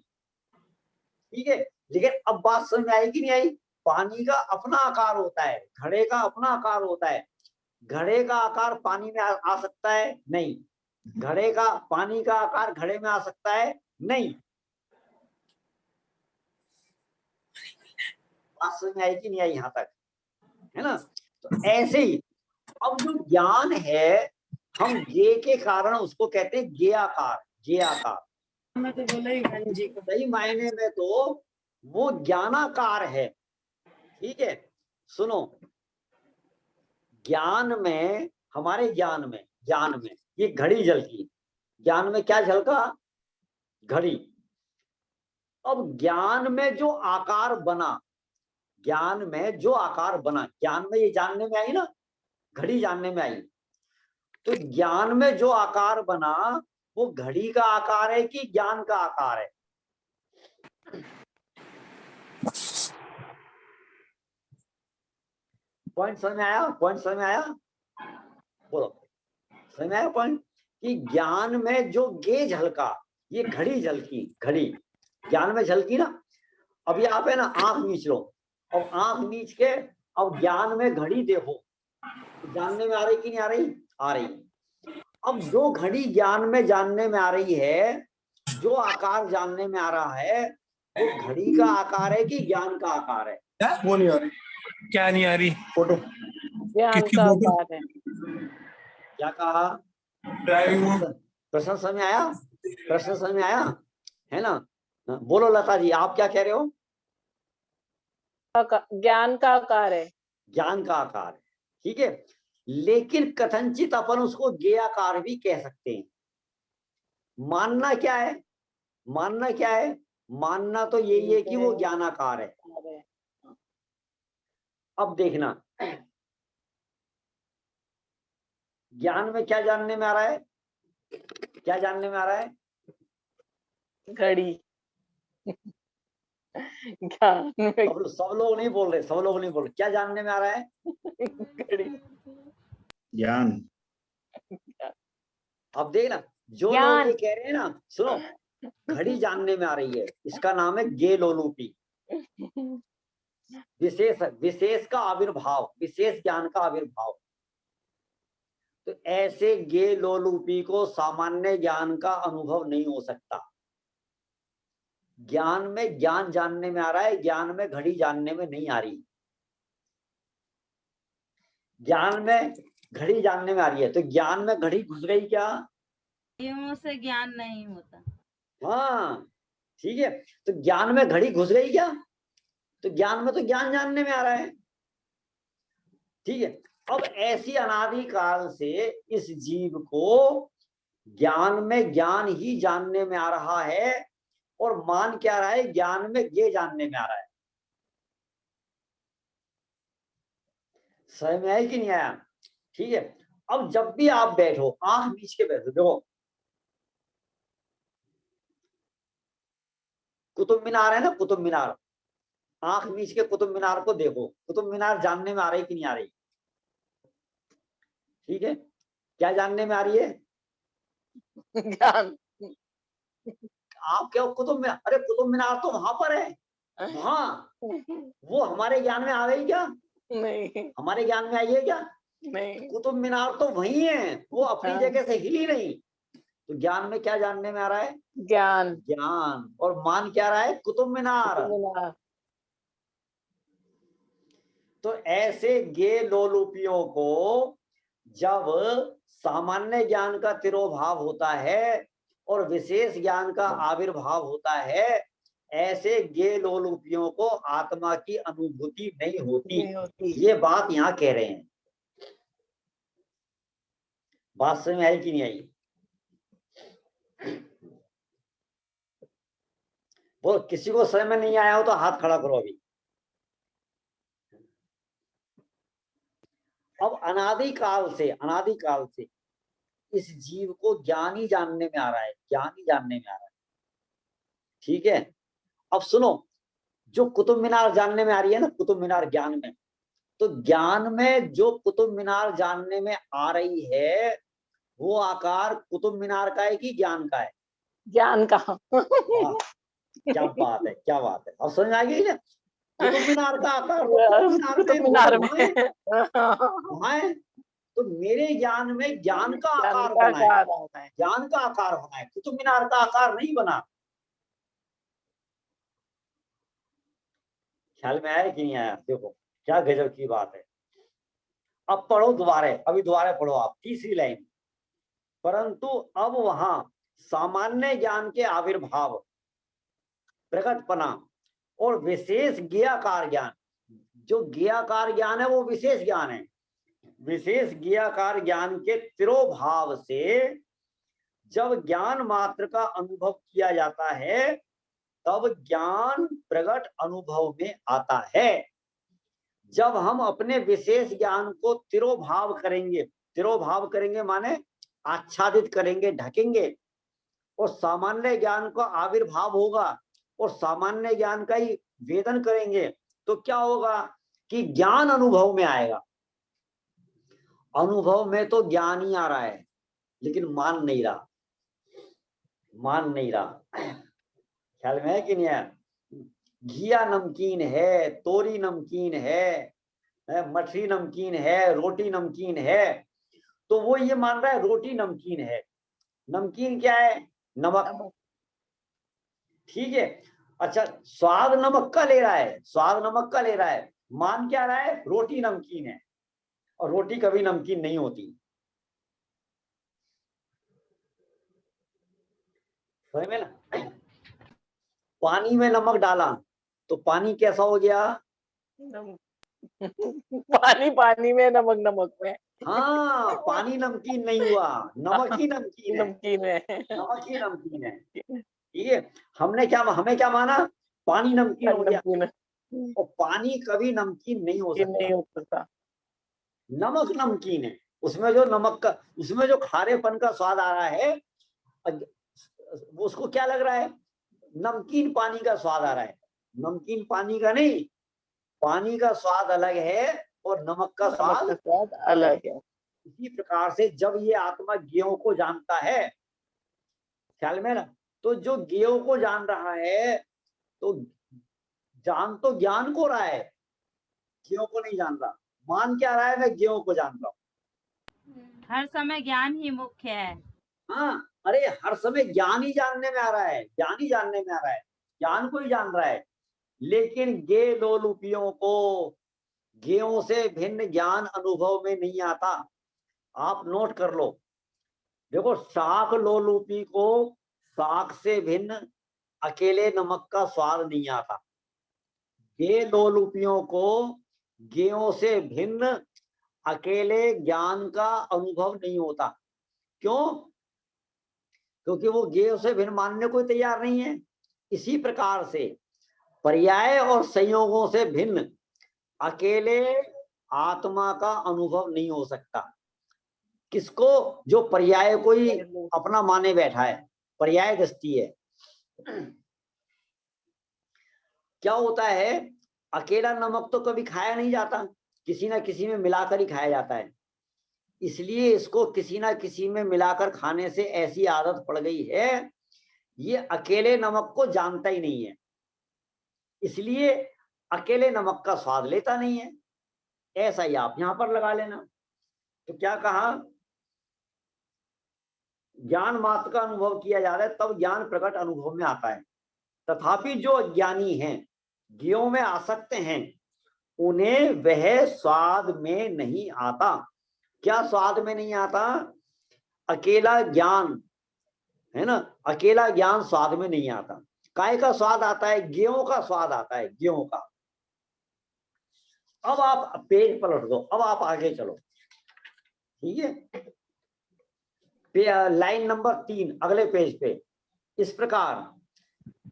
ठीक है। लेकिन अब बात समझ में आई कि नहीं आई? पानी का अपना आकार होता है, घड़े का अपना आकार होता है। घड़े का आकार पानी में आ सकता है? नहीं। घड़े का, पानी का आकार घड़े में आ सकता है? नहीं। बात समझ में आई कि नहीं आई यहां तक? है ना? तो ऐसे ही अब जो ज्ञान है, हम ज्ञे के कारण उसको कहते हैं ज्ञेयाकार, ज्ञेयाकार। मैं तो बोला ही हाँ जी को। सही मायने में तो वो ज्ञानाकार है, ठीक है। सुनो, ज्ञान में, हमारे ज्ञान में ये घड़ी झलकी, ज्ञान में क्या झलका? घड़ी। अब ज्ञान में जो आकार बना, ज्ञान में जो आकार बना, ज्ञान में ये जानने में आई ना, घड़ी जानने में आई, तो ज्ञान में जो आकार बना वो घड़ी का आकार है कि ज्ञान का आकार है? पॉइंट समझ में आया? पॉइंट समझ में आया? बोलो, समझ में आया पॉइंट? कि ज्ञान में जो गेज झलका, ये घड़ी झलकी, घड़ी ज्ञान में झलकी ना। अभी आप है ना आंख मीच लो, और आंख मीच के अब ज्ञान में घड़ी देखो, जानने में आ रही कि नहीं आ रही? आ रही। अब जो घड़ी ज्ञान में जानने में आ रही है, जो आकार जानने में आ रहा है, वो घड़ी का आकार है कि ज्ञान का आकार है? वो नहीं आ रही, क्या नहीं आ रही? फोटो ज्ञान किसकी का फोटो? आकार है। क्या कहा? ड्राइविंग प्रश्न समझ में आया? प्रश्न समझ में आया है ना? बोलो लता जी, आप क्या कह रहे हो? ज्ञान का आकार है। ज्ञान का आकार है, ठीक है। लेकिन कथनचित अपन उसको ज्ञेयाकार भी कह सकते हैं। मानना क्या है? मानना क्या है? मानना तो यही है कि वो ज्ञानाकार है। अब देखना, ज्ञान में क्या जानने में आ रहा है? क्या जानने में आ रहा है? घड़ी। ज्ञान में सब लोग नहीं बोल रहे, सब लोग नहीं बोल रहे। क्या जानने में आ रहा है? घड़ी। ज्ञान। अब देखना, जो लोग ज्ञान। ये कह रहे हैं ना, सुनो, घड़ी जानने में आ रही है, इसका नाम है गे लोलुपी। विशेष का आविर्भाव, विशेष ज्ञान का आविर्भाव। तो ऐसे गे लोलुपी को सामान्य ज्ञान का अनुभव नहीं हो सकता। ज्ञान में ज्ञान जानने में आ रहा है, ज्ञान में घड़ी जानने में नहीं आ रही। ज्ञान में घड़ी जानने में आ रही है, तो ज्ञान में घड़ी घुस गई क्या? इंद्रियों से ज्ञान नहीं होता। हाँ, ठीक है। तो ज्ञान में घड़ी घुस गई क्या? तो ज्ञान में तो ज्ञान जानने में आ रहा है, ठीक है। अब ऐसी अनादि काल से इस जीव को ज्ञान में ज्ञान ही जानने में आ रहा है, और मान क्या रहा है? ज्ञान में ये जानने में आ रहा है। समझ में आया कि नहीं आया? ठीक है। अब जब भी आप बैठो, आंख मीच के बैठो, देखो कुतुब मीनार है ना, कुतुब मीनार, आंख मीच के कुतुब मीनार को देखो। कुतुब मीनार जानने में आ रही कि नहीं आ रही? ठीक है, क्या जानने में आ रही है? ज्ञान। आप क्या कुतुब मीनार? अरे कुतुब मीनार तो वहां पर है, वहां। वो हमारे ज्ञान में आ गई क्या? नहीं। हमारे ज्ञान में आई है क्या? नहीं। कुतुब मीनार तो वही है, वो अपनी हाँ। जगह से हिली नहीं। तो ज्ञान में क्या जानने में आ रहा है? ज्ञान। ज्ञान। और मान क्या रहा है? कुतुब मीनार। तो ऐसे गे लोलुपियों को जब सामान्य ज्ञान का तिरोभाव होता है और विशेष ज्ञान का आविर्भाव होता है, ऐसे गे लोलुपियों को आत्मा की अनुभूति नहीं होती। ये बात यहाँ कह रहे हैं। बात समझ में आई कि नहीं आई? वो किसी को समझ में नहीं आया हो तो हाथ खड़ा करो अभी। अब अनादि काल से इस जीव को ज्ञान ही जानने में आ रहा है, ज्ञान ही जानने में आ रहा है, ठीक है। अब सुनो, जो कुतुब मीनार जानने में आ रही है ना, कुतुब मीनार ज्ञान में, तो ज्ञान में जो कुतुब मीनार जानने में आ रही है, वो आकार कुतुब मीनार का है कि ज्ञान का है? ज्ञान का। वाह, क्या बात है, क्या बात है। अब समझ आ गई ना? कुतुब मीनार का आकार कुतुब मीनार में वहां है। तो मेरे ज्ञान में ज्ञान का आकार बना है, ज्ञान का आकार बना है, कुतुब मीनार का आकार नहीं बना। ख्याल में आया कि नहीं आया? देखो क्या गजब की बात है। अब पढ़ो दोबारा, अभी दोबारा पढ़ो आप तीसरी लाइन। परंतु अब वहां सामान्य ज्ञान के आविर्भाव, प्रकटपना और विशेष ज्ञेयाकार ज्ञान, जो ज्ञेयाकार ज्ञान है वो विशेष ज्ञान है। विशेष ज्ञेयाकार ज्ञान के तिरोभाव से जब ज्ञान मात्र का अनुभव किया जाता है, तब ज्ञान प्रकट अनुभव में आता है। जब हम अपने विशेष ज्ञान को तिरोभाव करेंगे, तिरोभाव करेंगे माने आच्छादित करेंगे, ढकेंगे, और सामान्य ज्ञान का आविर्भाव होगा और सामान्य ज्ञान का ही वेदन करेंगे तो क्या होगा कि ज्ञान अनुभव में आएगा। अनुभव में तो ज्ञान ही आ रहा है लेकिन मान नहीं रहा, मान नहीं रहा। ख्याल में है कि नहीं है? घिया नमकीन है, तोरी नमकीन है, मठरी नमकीन है, रोटी नमकीन है, तो वो ये मान रहा है रोटी नमकीन है। नमकीन क्या है? नमक। ठीक है, अच्छा स्वाद नमक का ले रहा है, स्वाद नमक का ले रहा है, मान क्या रहा है? रोटी नमकीन है। और रोटी कभी नमकीन नहीं होती। समझ में ना? पानी में नमक डाला तो पानी कैसा हो गया? पानी पानी में, नमक नमक में। हाँ, पानी नमकीन नहीं हुआ, नमक ही नमकीन है, नमकीन है। नमक ही नमकीन है। ठीक है, हमें क्या माना? पानी नमकीन हो गया। नमकीन और पानी कभी नमकीन नहीं हो सकता। नहीं हो सकता। नमक नमकीन है, उसमें जो नमक का, उसमें जो खारेपन का स्वाद आ रहा है उसको क्या लग रहा है? नमकीन पानी का स्वाद आ रहा है। नमकीन पानी का नहीं, पानी का स्वाद अलग है और नमक का स्वाद अलग है। इसी प्रकार से जब ये आत्मा ज्ञेयों को जानता है, ख्याल में ना, तो जो ज्ञेयों को जान रहा है तो जान तो ज्ञान को रहा है, ज्ञेयों को नहीं जान रहा। मान क्या रहा है? मैं ज्ञेयों को जान रहा हूँ। हर समय ज्ञान ही मुख्य है। हाँ, अरे हर समय ज्ञान ही जानने में आ रहा है, ज्ञान ही जानने में आ रहा है, ज्ञान को ही जान रहा है। लेकिन गे लोलुपियों को ज्ञेयों से भिन्न ज्ञान अनुभव में नहीं आता। आप नोट कर लो, देखो शाक लोलुपी को शाक से भिन्न अकेले नमक का स्वाद नहीं आता। गे लोलुपियों को ज्ञेयों से भिन्न अकेले ज्ञान का अनुभव नहीं होता। क्यों? क्योंकि वो ज्ञेय से भिन्न मानने को तैयार नहीं है। इसी प्रकार से पर्याय और संयोगों से भिन्न अकेले आत्मा का अनुभव नहीं हो सकता। किसको? जो पर्याय को ही अपना माने बैठा है, पर्याय दृष्टि है। क्या होता है? अकेला नमक तो कभी खाया नहीं जाता, किसी ना किसी में मिलाकर ही खाया जाता है। इसलिए इसको किसी ना किसी में मिलाकर खाने से ऐसी आदत पड़ गई है, ये अकेले नमक को जानता ही नहीं है, इसलिए अकेले नमक का स्वाद लेता नहीं है। ऐसा ही आप यहां पर लगा लेना। तो क्या कहा? ज्ञान मात्र का अनुभव किया जा रहा है तब ज्ञान प्रकट अनुभव में आता है। तथापि जो अज्ञानी हैं, ज्ञेयों में आसक्त हैं, उन्हें वह स्वाद में नहीं आता। क्या स्वाद में नहीं आता? अकेला ज्ञान, है ना, अकेला ज्ञान स्वाद में नहीं आता। काय का स्वाद आता है? ज्ञेयों का स्वाद आता है, ज्ञेयों का। अब आप पेज पलट दो, अब आप आगे चलो। ठीक है, लाइन नंबर 3 अगले पेज पे। इस प्रकार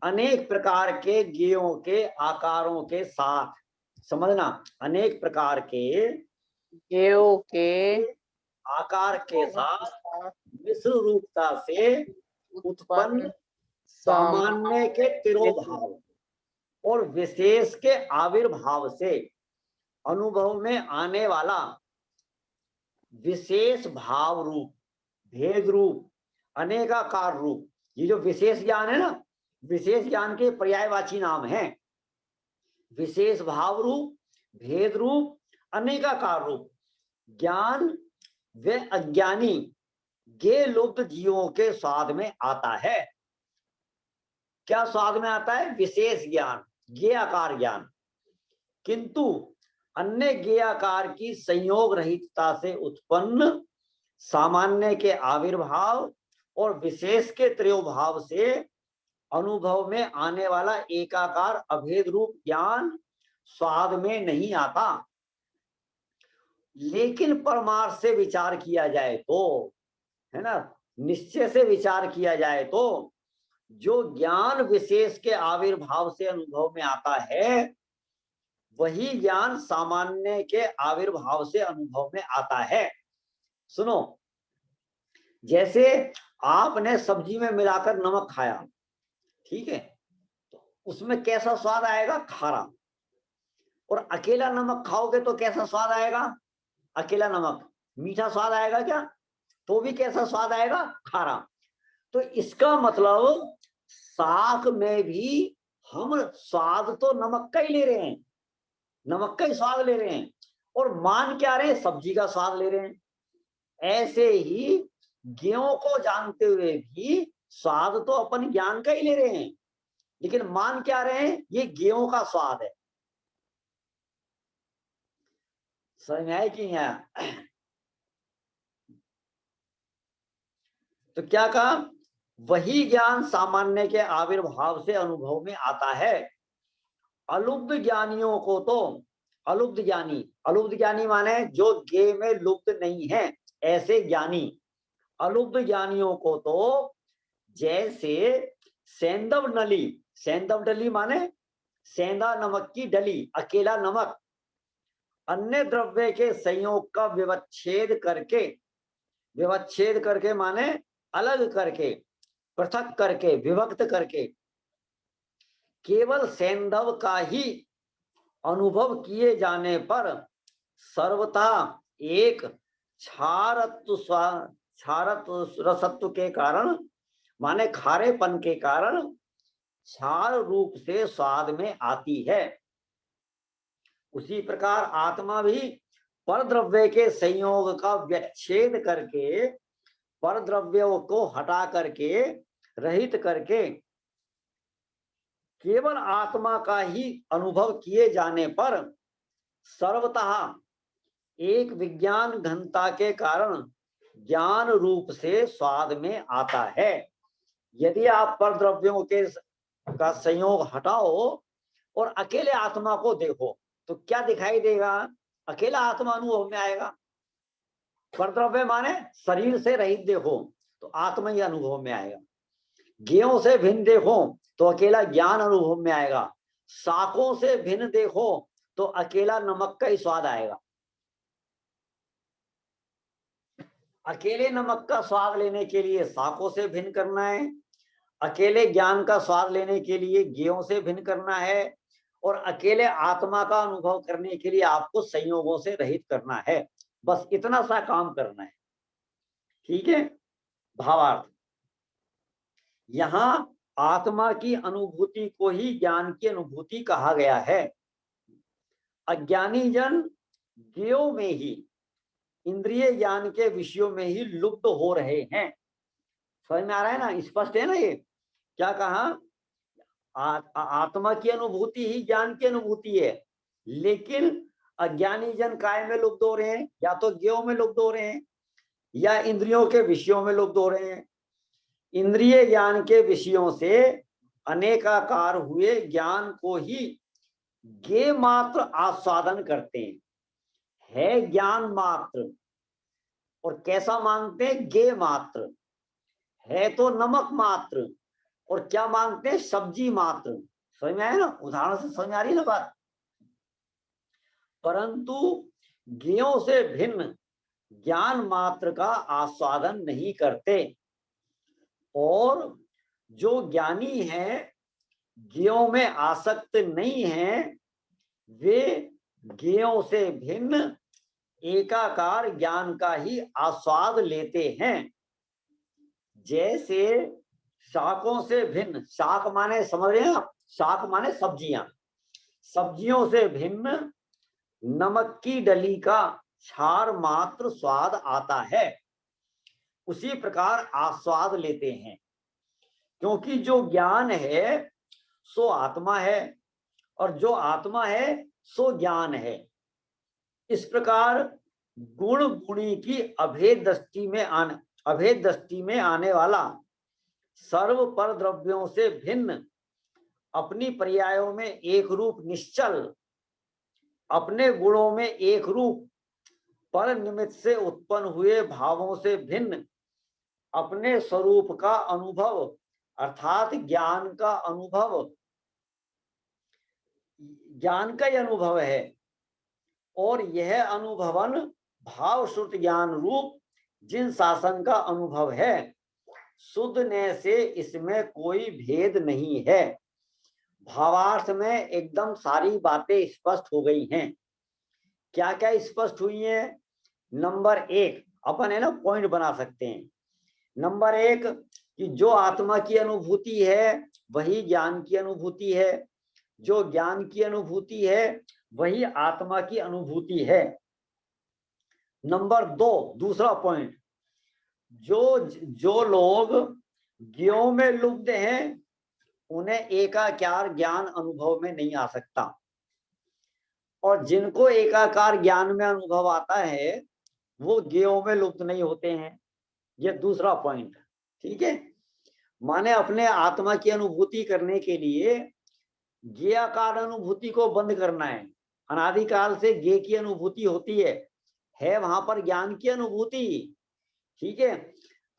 अनेक प्रकार के ज्ञेयों के आकारों के साथ, समझना, अनेक प्रकार के ज्ञेयों के आकार के साथ मिश्र रूपता से उत्पन्न सामान्य के तिरोभाव और विशेष के आविर्भाव से अनुभव में आने वाला विशेष भाव रूप, भेद रूप, अनेकाकार रूप, ये जो विशेष ज्ञान है ना, विशेष ज्ञान के पर्यायवाची नाम हैं विशेष भाव रूप, भेद रूप, अनेकाकार रूप ज्ञान व अज्ञानी ज्ञेय लुप्त जीवों के स्वाद में आता है। क्या स्वाद में आता है? विशेष ज्ञान, ज्ञेयाकार ज्ञान। किंतु अन्य ज्ञेयाकार की संयोग रहितता से उत्पन्न सामान्य के आविर्भाव और विशेष के त्रयोभाव से अनुभव में आने वाला एकाकार अभेद रूप ज्ञान स्वाद में नहीं आता। लेकिन परमार्थ से विचार किया जाए तो, है ना, निश्चय से विचार किया जाए तो जो ज्ञान विशेष के आविर्भाव से अनुभव में आता है वही ज्ञान सामान्य के आविर्भाव से अनुभव में आता है। सुनो, जैसे आपने सब्जी में मिलाकर नमक खाया, ठीक है, तो उसमें कैसा स्वाद आएगा? खारा। और अकेला नमक खाओगे तो कैसा स्वाद आएगा? अकेला नमक मीठा स्वाद आएगा क्या? तो भी कैसा स्वाद आएगा? खारा। तो इसका मतलब साग में भी हम स्वाद तो नमक का ही ले रहे हैं, नमक का ही स्वाद ले रहे हैं, और मान क्या रहे हैं? सब्जी का स्वाद ले रहे हैं। ऐसे ही ज्ञों को जानते हुए भी स्वाद तो अपन ज्ञान का ही ले रहे हैं, लेकिन मान क्या रहे हैं? ये ज्ञों का स्वाद है। समझ में आए कि नहीं आया? तो क्या कहा? वही ज्ञान सामान्य के आविर्भाव से अनुभव में आता है। अलुब्ध ज्ञानियों को तो अलुब्ध ज्ञानी माने जो ज्ञे में लुब्ध नहीं है, ऐसे ज्ञानी। अलुब्ध ज्ञानियों को तो जैसे सेंधव डली माने सेंधा नमक की डली, अकेला नमक, अन्य द्रव्य के संयोग का विवच्छेद करके माने अलग करके, पृथक करके, विभक्त करके केवल सेंधव का ही अनुभव किए जाने पर सर्वथा एक क्षारत्व रसत्व के कारण माने खारेपन के कारण क्षार रूप से स्वाद में आती है। उसी प्रकार आत्मा भी परद्रव्य के संयोग का व्यच्छेद करके, परद्रव्यों को हटा करके, रहित करके केवल आत्मा का ही अनुभव किए जाने पर सर्वतः एक विज्ञान घनता के कारण ज्ञान रूप से स्वाद में आता है। यदि आप परद्रव्यों के का संयोग हटाओ और अकेले आत्मा को देखो तो क्या दिखाई देगा? अकेला आत्मा अनुभव में आएगा। परद्रव्य माने शरीर से रहित देखो तो आत्मा ही अनुभव में आएगा। ज्ञों से भिन्न देखो तो अकेला ज्ञान अनुभव में आएगा। शाकों से भिन्न देखो तो अकेला नमक का ही स्वाद आएगा। अकेले नमक का स्वाद लेने के लिए शाकों से भिन्न करना है, अकेले ज्ञान का स्वाद लेने के लिए ज्ञों से भिन्न करना है, और अकेले आत्मा का अनुभव करने के लिए आपको संयोगों से रहित करना है। बस इतना सा काम करना है, ठीक है। भावार्थ, यहां आत्मा की अनुभूति को ही ज्ञान की अनुभूति कहा गया है। अज्ञानी जन ज्ञों में ही, इंद्रिय ज्ञान के विषयों में ही लुप्त हो रहे हैं। समझ में आ रहा है ना? स्पष्ट है ना? ये क्या कहा? आत्मा की अनुभूति ही ज्ञान की अनुभूति है, लेकिन अज्ञानी जन काय में लुप्त हो रहे हैं? या तो ज्ञों में लुप्त हो रहे हैं या इंद्रियों के विषयों में लुप्त हो रहे हैं। इंद्रिय ज्ञान के विषयों से अनेकाकार हुए ज्ञान को ही ज्ञेय मात्र आस्वादन करते हैं, है ज्ञान मात्र। और कैसा मानते हैं? ज्ञेय मात्र है तो नमक मात्र, और क्या मानते हैं? सब्जी मात्र। समझ में आया ना? उदाहरण से समझ आ रही ना बात? परंतु ज्ञों से भिन्न ज्ञान मात्र का आस्वादन नहीं करते, और जो ज्ञानी हैं, ज्ञों में आसक्त नहीं हैं, वे ज्ञों से भिन्न एकाकार ज्ञान का ही आस्वाद लेते हैं। जैसे शाकों से भिन्न, शाक माने समझ रहे हैं आप? शाक माने सब्जियां, सब्जियों से भिन्न नमक की डली का क्षार मात्र स्वाद आता है, उसी प्रकार आस्वाद लेते हैं। क्योंकि जो ज्ञान है सो आत्मा है, और जो आत्मा है सो ज्ञान है। इस प्रकार गुण गुणी की अभेद दृष्टि में आने वाला सर्व पर द्रव्यों से भिन्न, अपनी पर्यायों में एक रूप निश्चल, अपने गुणों में एक रूप, पर निमित्त से उत्पन्न हुए भावों से भिन्न अपने स्वरूप का अनुभव अर्थात ज्ञान का ही अनुभव है। और यह अनुभवन भाव श्रुत ज्ञान रूप जिन शासन का अनुभव है, शुद्धने से इसमें कोई भेद नहीं है। भावार्थ में एकदम सारी बातें स्पष्ट हो गई हैं। क्या क्या स्पष्ट हुई है? नंबर 1 अपन है ना पॉइंट बना सकते हैं। नंबर 1 कि जो आत्मा की अनुभूति है वही ज्ञान की अनुभूति है, जो ज्ञान की अनुभूति है वही आत्मा की अनुभूति है। नंबर 2 दूसरा पॉइंट, जो लोग ज्ञों में लुप्त हैं उन्हें एकाकार ज्ञान अनुभव में नहीं आ सकता, और जिनको एकाकार ज्ञान में अनुभव आता है वो ज्ञों में लुप्त नहीं होते हैं। ये दूसरा पॉइंट, ठीक है। माने अपने आत्मा की अनुभूति करने के लिए ज्ञेयकार अनुभूति को बंद करना है। अनादिकाल से ज्ञेय की अनुभूति होती है वहां पर ज्ञान की अनुभूति, ठीक है।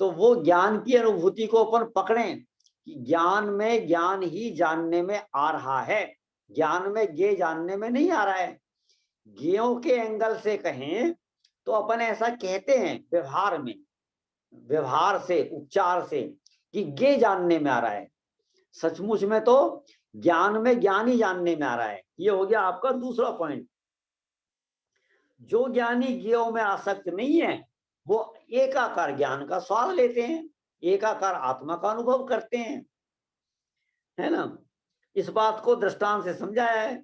तो वो ज्ञान की अनुभूति को अपन पकड़ें कि ज्ञान में ज्ञान ही जानने में आ रहा है, ज्ञान में ज्ञेय जानने में नहीं आ रहा है। ज्ञेयों के एंगल से कहें तो अपन ऐसा कहते हैं व्यवहार में, व्यवहार से, उपचार से, कि ज्ञेय जानने में आ रहा है। सचमुच में तो ज्ञान में ज्ञान ही जानने में आ रहा है। ये हो गया आपका दूसरा पॉइंट। जो ज्ञानी ज्ञेयों में आसक्त नहीं है वो एकाकार ज्ञान का स्वाद लेते हैं, एकाकार आत्मा का अनुभव करते हैं, है ना। इस बात को दृष्टांत से समझाया है।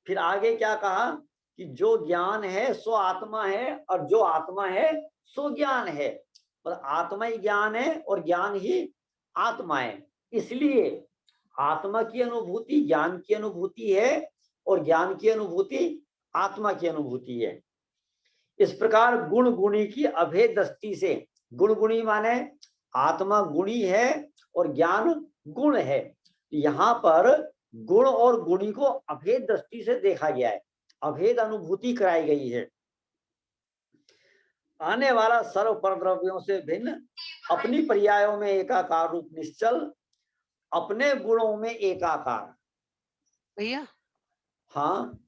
फिर आगे क्या कहा कि जो ज्ञान है सो आत्मा है, और जो आत्मा है सो ज्ञान है। और आत्मा ही ज्ञान है और ज्ञान ही आत्मा है। इसलिए आत्मा की अनुभूति ज्ञान की अनुभूति है और ज्ञान की अनुभूति आत्मा की अनुभूति है। इस प्रकार गुण गुणी की अभेद दृष्टि से, गुण गुणी माने आत्मा गुणी है और ज्ञान गुण है। यहाँ पर गुण और गुणी को अभेद दृष्टि से देखा गया है, अभेद अनुभूति कराई गई है। आने वाला सर्व परद्रव्यों से भिन्न, अपनी पर्यायों में एकाकार रूप निश्चल, अपने गुणों में एकाकार। भैया हाँ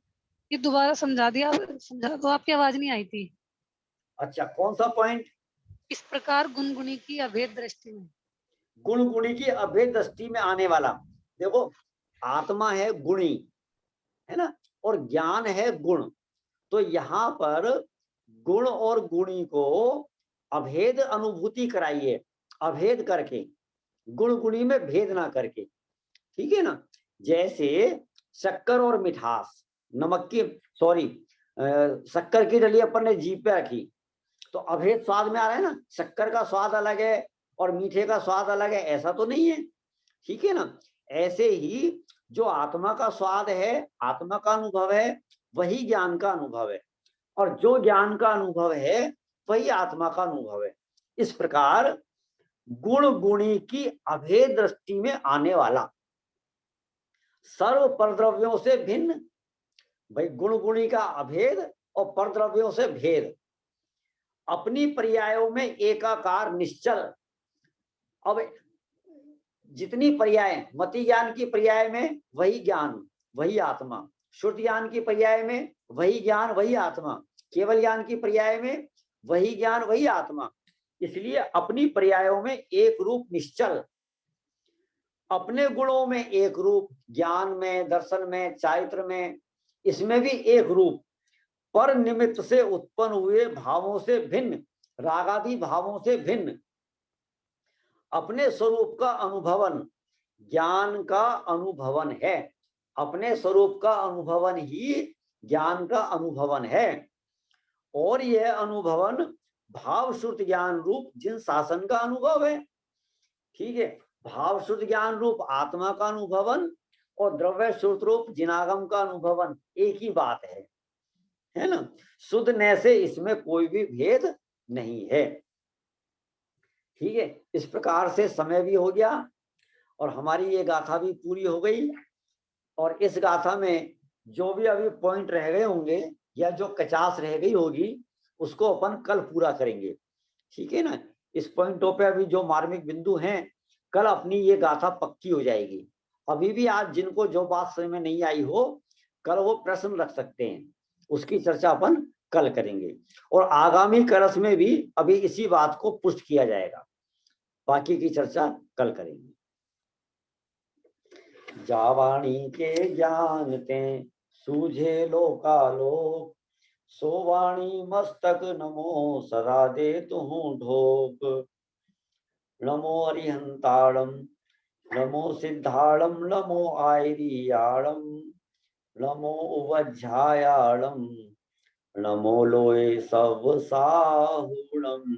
ये दोबारा समझा समझा दो, आपकी आवाज नहीं आई थी। अच्छा, कौन सा पॉइंट? इस प्रकार गुण गुणी की अभेद दृष्टि में, गुण गुणी की अभेद दृष्टि में आने वाला। देखो आत्मा है गुणी, है ना, और ज्ञान है गुण। तो यहाँ पर गुण और गुणी को अभेद अनुभूति कराइए, अभेद करके, गुण गुणी में भेद ना करके, ठीक है ना। जैसे शक्कर और मिठास, नमक की शक्कर की डली अपन ने जीभ पे रखी तो अभेद स्वाद में आ रहा है ना। शक्कर का स्वाद अलग है और मीठे का स्वाद अलग है, ऐसा तो नहीं है, ठीक है ना। ऐसे ही जो आत्मा का स्वाद है, आत्मा का अनुभव है, वही ज्ञान का अनुभव है, और जो ज्ञान का अनुभव है वही आत्मा का अनुभव है। इस प्रकार गुण गुणी की अभेद दृष्टि में आने वाला, सर्व परद्रव्यों से भिन्न, भाई गुण गुणी का अभेद और परद्रव्यों से भेद, अपनी पर्यायों में एकाकार निश्चल। अब जितनी पर्याय, मति ज्ञान की पर्याय में वही ज्ञान वही आत्मा, श्रुति ज्ञान की पर्याय में वही ज्ञान वही आत्मा, केवल ज्ञान की पर्याय में वही ज्ञान वही आत्मा। इसलिए अपनी पर्यायों में एक रूप निश्चल, अपने गुणों में एक रूप, ज्ञान में, दर्शन में, चारित्र में, इसमें भी एक रूप, पर निमित्त से उत्पन्न हुए भावों से भिन्न, रागादि भावों से भिन्न, अपने स्वरूप का अनुभवन ज्ञान का अनुभवन है। अपने स्वरूप का अनुभवन ही ज्ञान का अनुभवन है, और यह अनुभवन भाव श्रुत ज्ञान रूप जिन शासन का अनुभव है, ठीक है। भाव श्रुत ज्ञान रूप आत्मा का अनुभवन और द्रव्य श्रुत रूप जिनागम का अनुभवन एक ही बात है ना। शुद्ध न से इसमें कोई भी भेद नहीं है, ठीक है। इस प्रकार से समय भी हो गया और हमारी ये गाथा भी पूरी हो गई। और इस गाथा में जो भी अभी पॉइंट रह गए होंगे या जो कचास रह गई होगी उसको अपन कल पूरा करेंगे, ठीक है ना। इस पॉइंटों पे अभी जो मार्मिक बिंदु हैं, कल अपनी ये गाथा पक्की हो जाएगी। अभी भी आज जिनको जो बात समझ में नहीं आई हो, कल वो प्रश्न रख सकते हैं, उसकी चर्चा अपन कल करेंगे। और आगामी कलश में भी अभी इसी बात को पुष्ट किया जाएगा, बाकी की चर्चा कल करेंगे। जावाणी के ज्ञान ते सूझे लोकालोक, सोवाणी मस्तक नमो सदा दे तुहूं ढोक। नमो अरिहंताड़म नमो सिद्धाड़म नमो आयरियाड़म नमो उवज्झायाड़म नमो लोए सब साहुणम।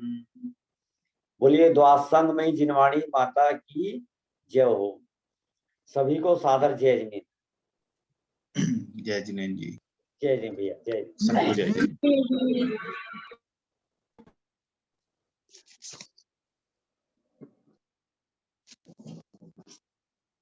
बोलिए द्वासंग में जिनवाणी माता की जय हो। सभी को सादर जय जिनेन्द्र। जय जिनेन्द्र जी। जय जिनेन्द्र भैया, जय। सबको जय जिनेन्द्र।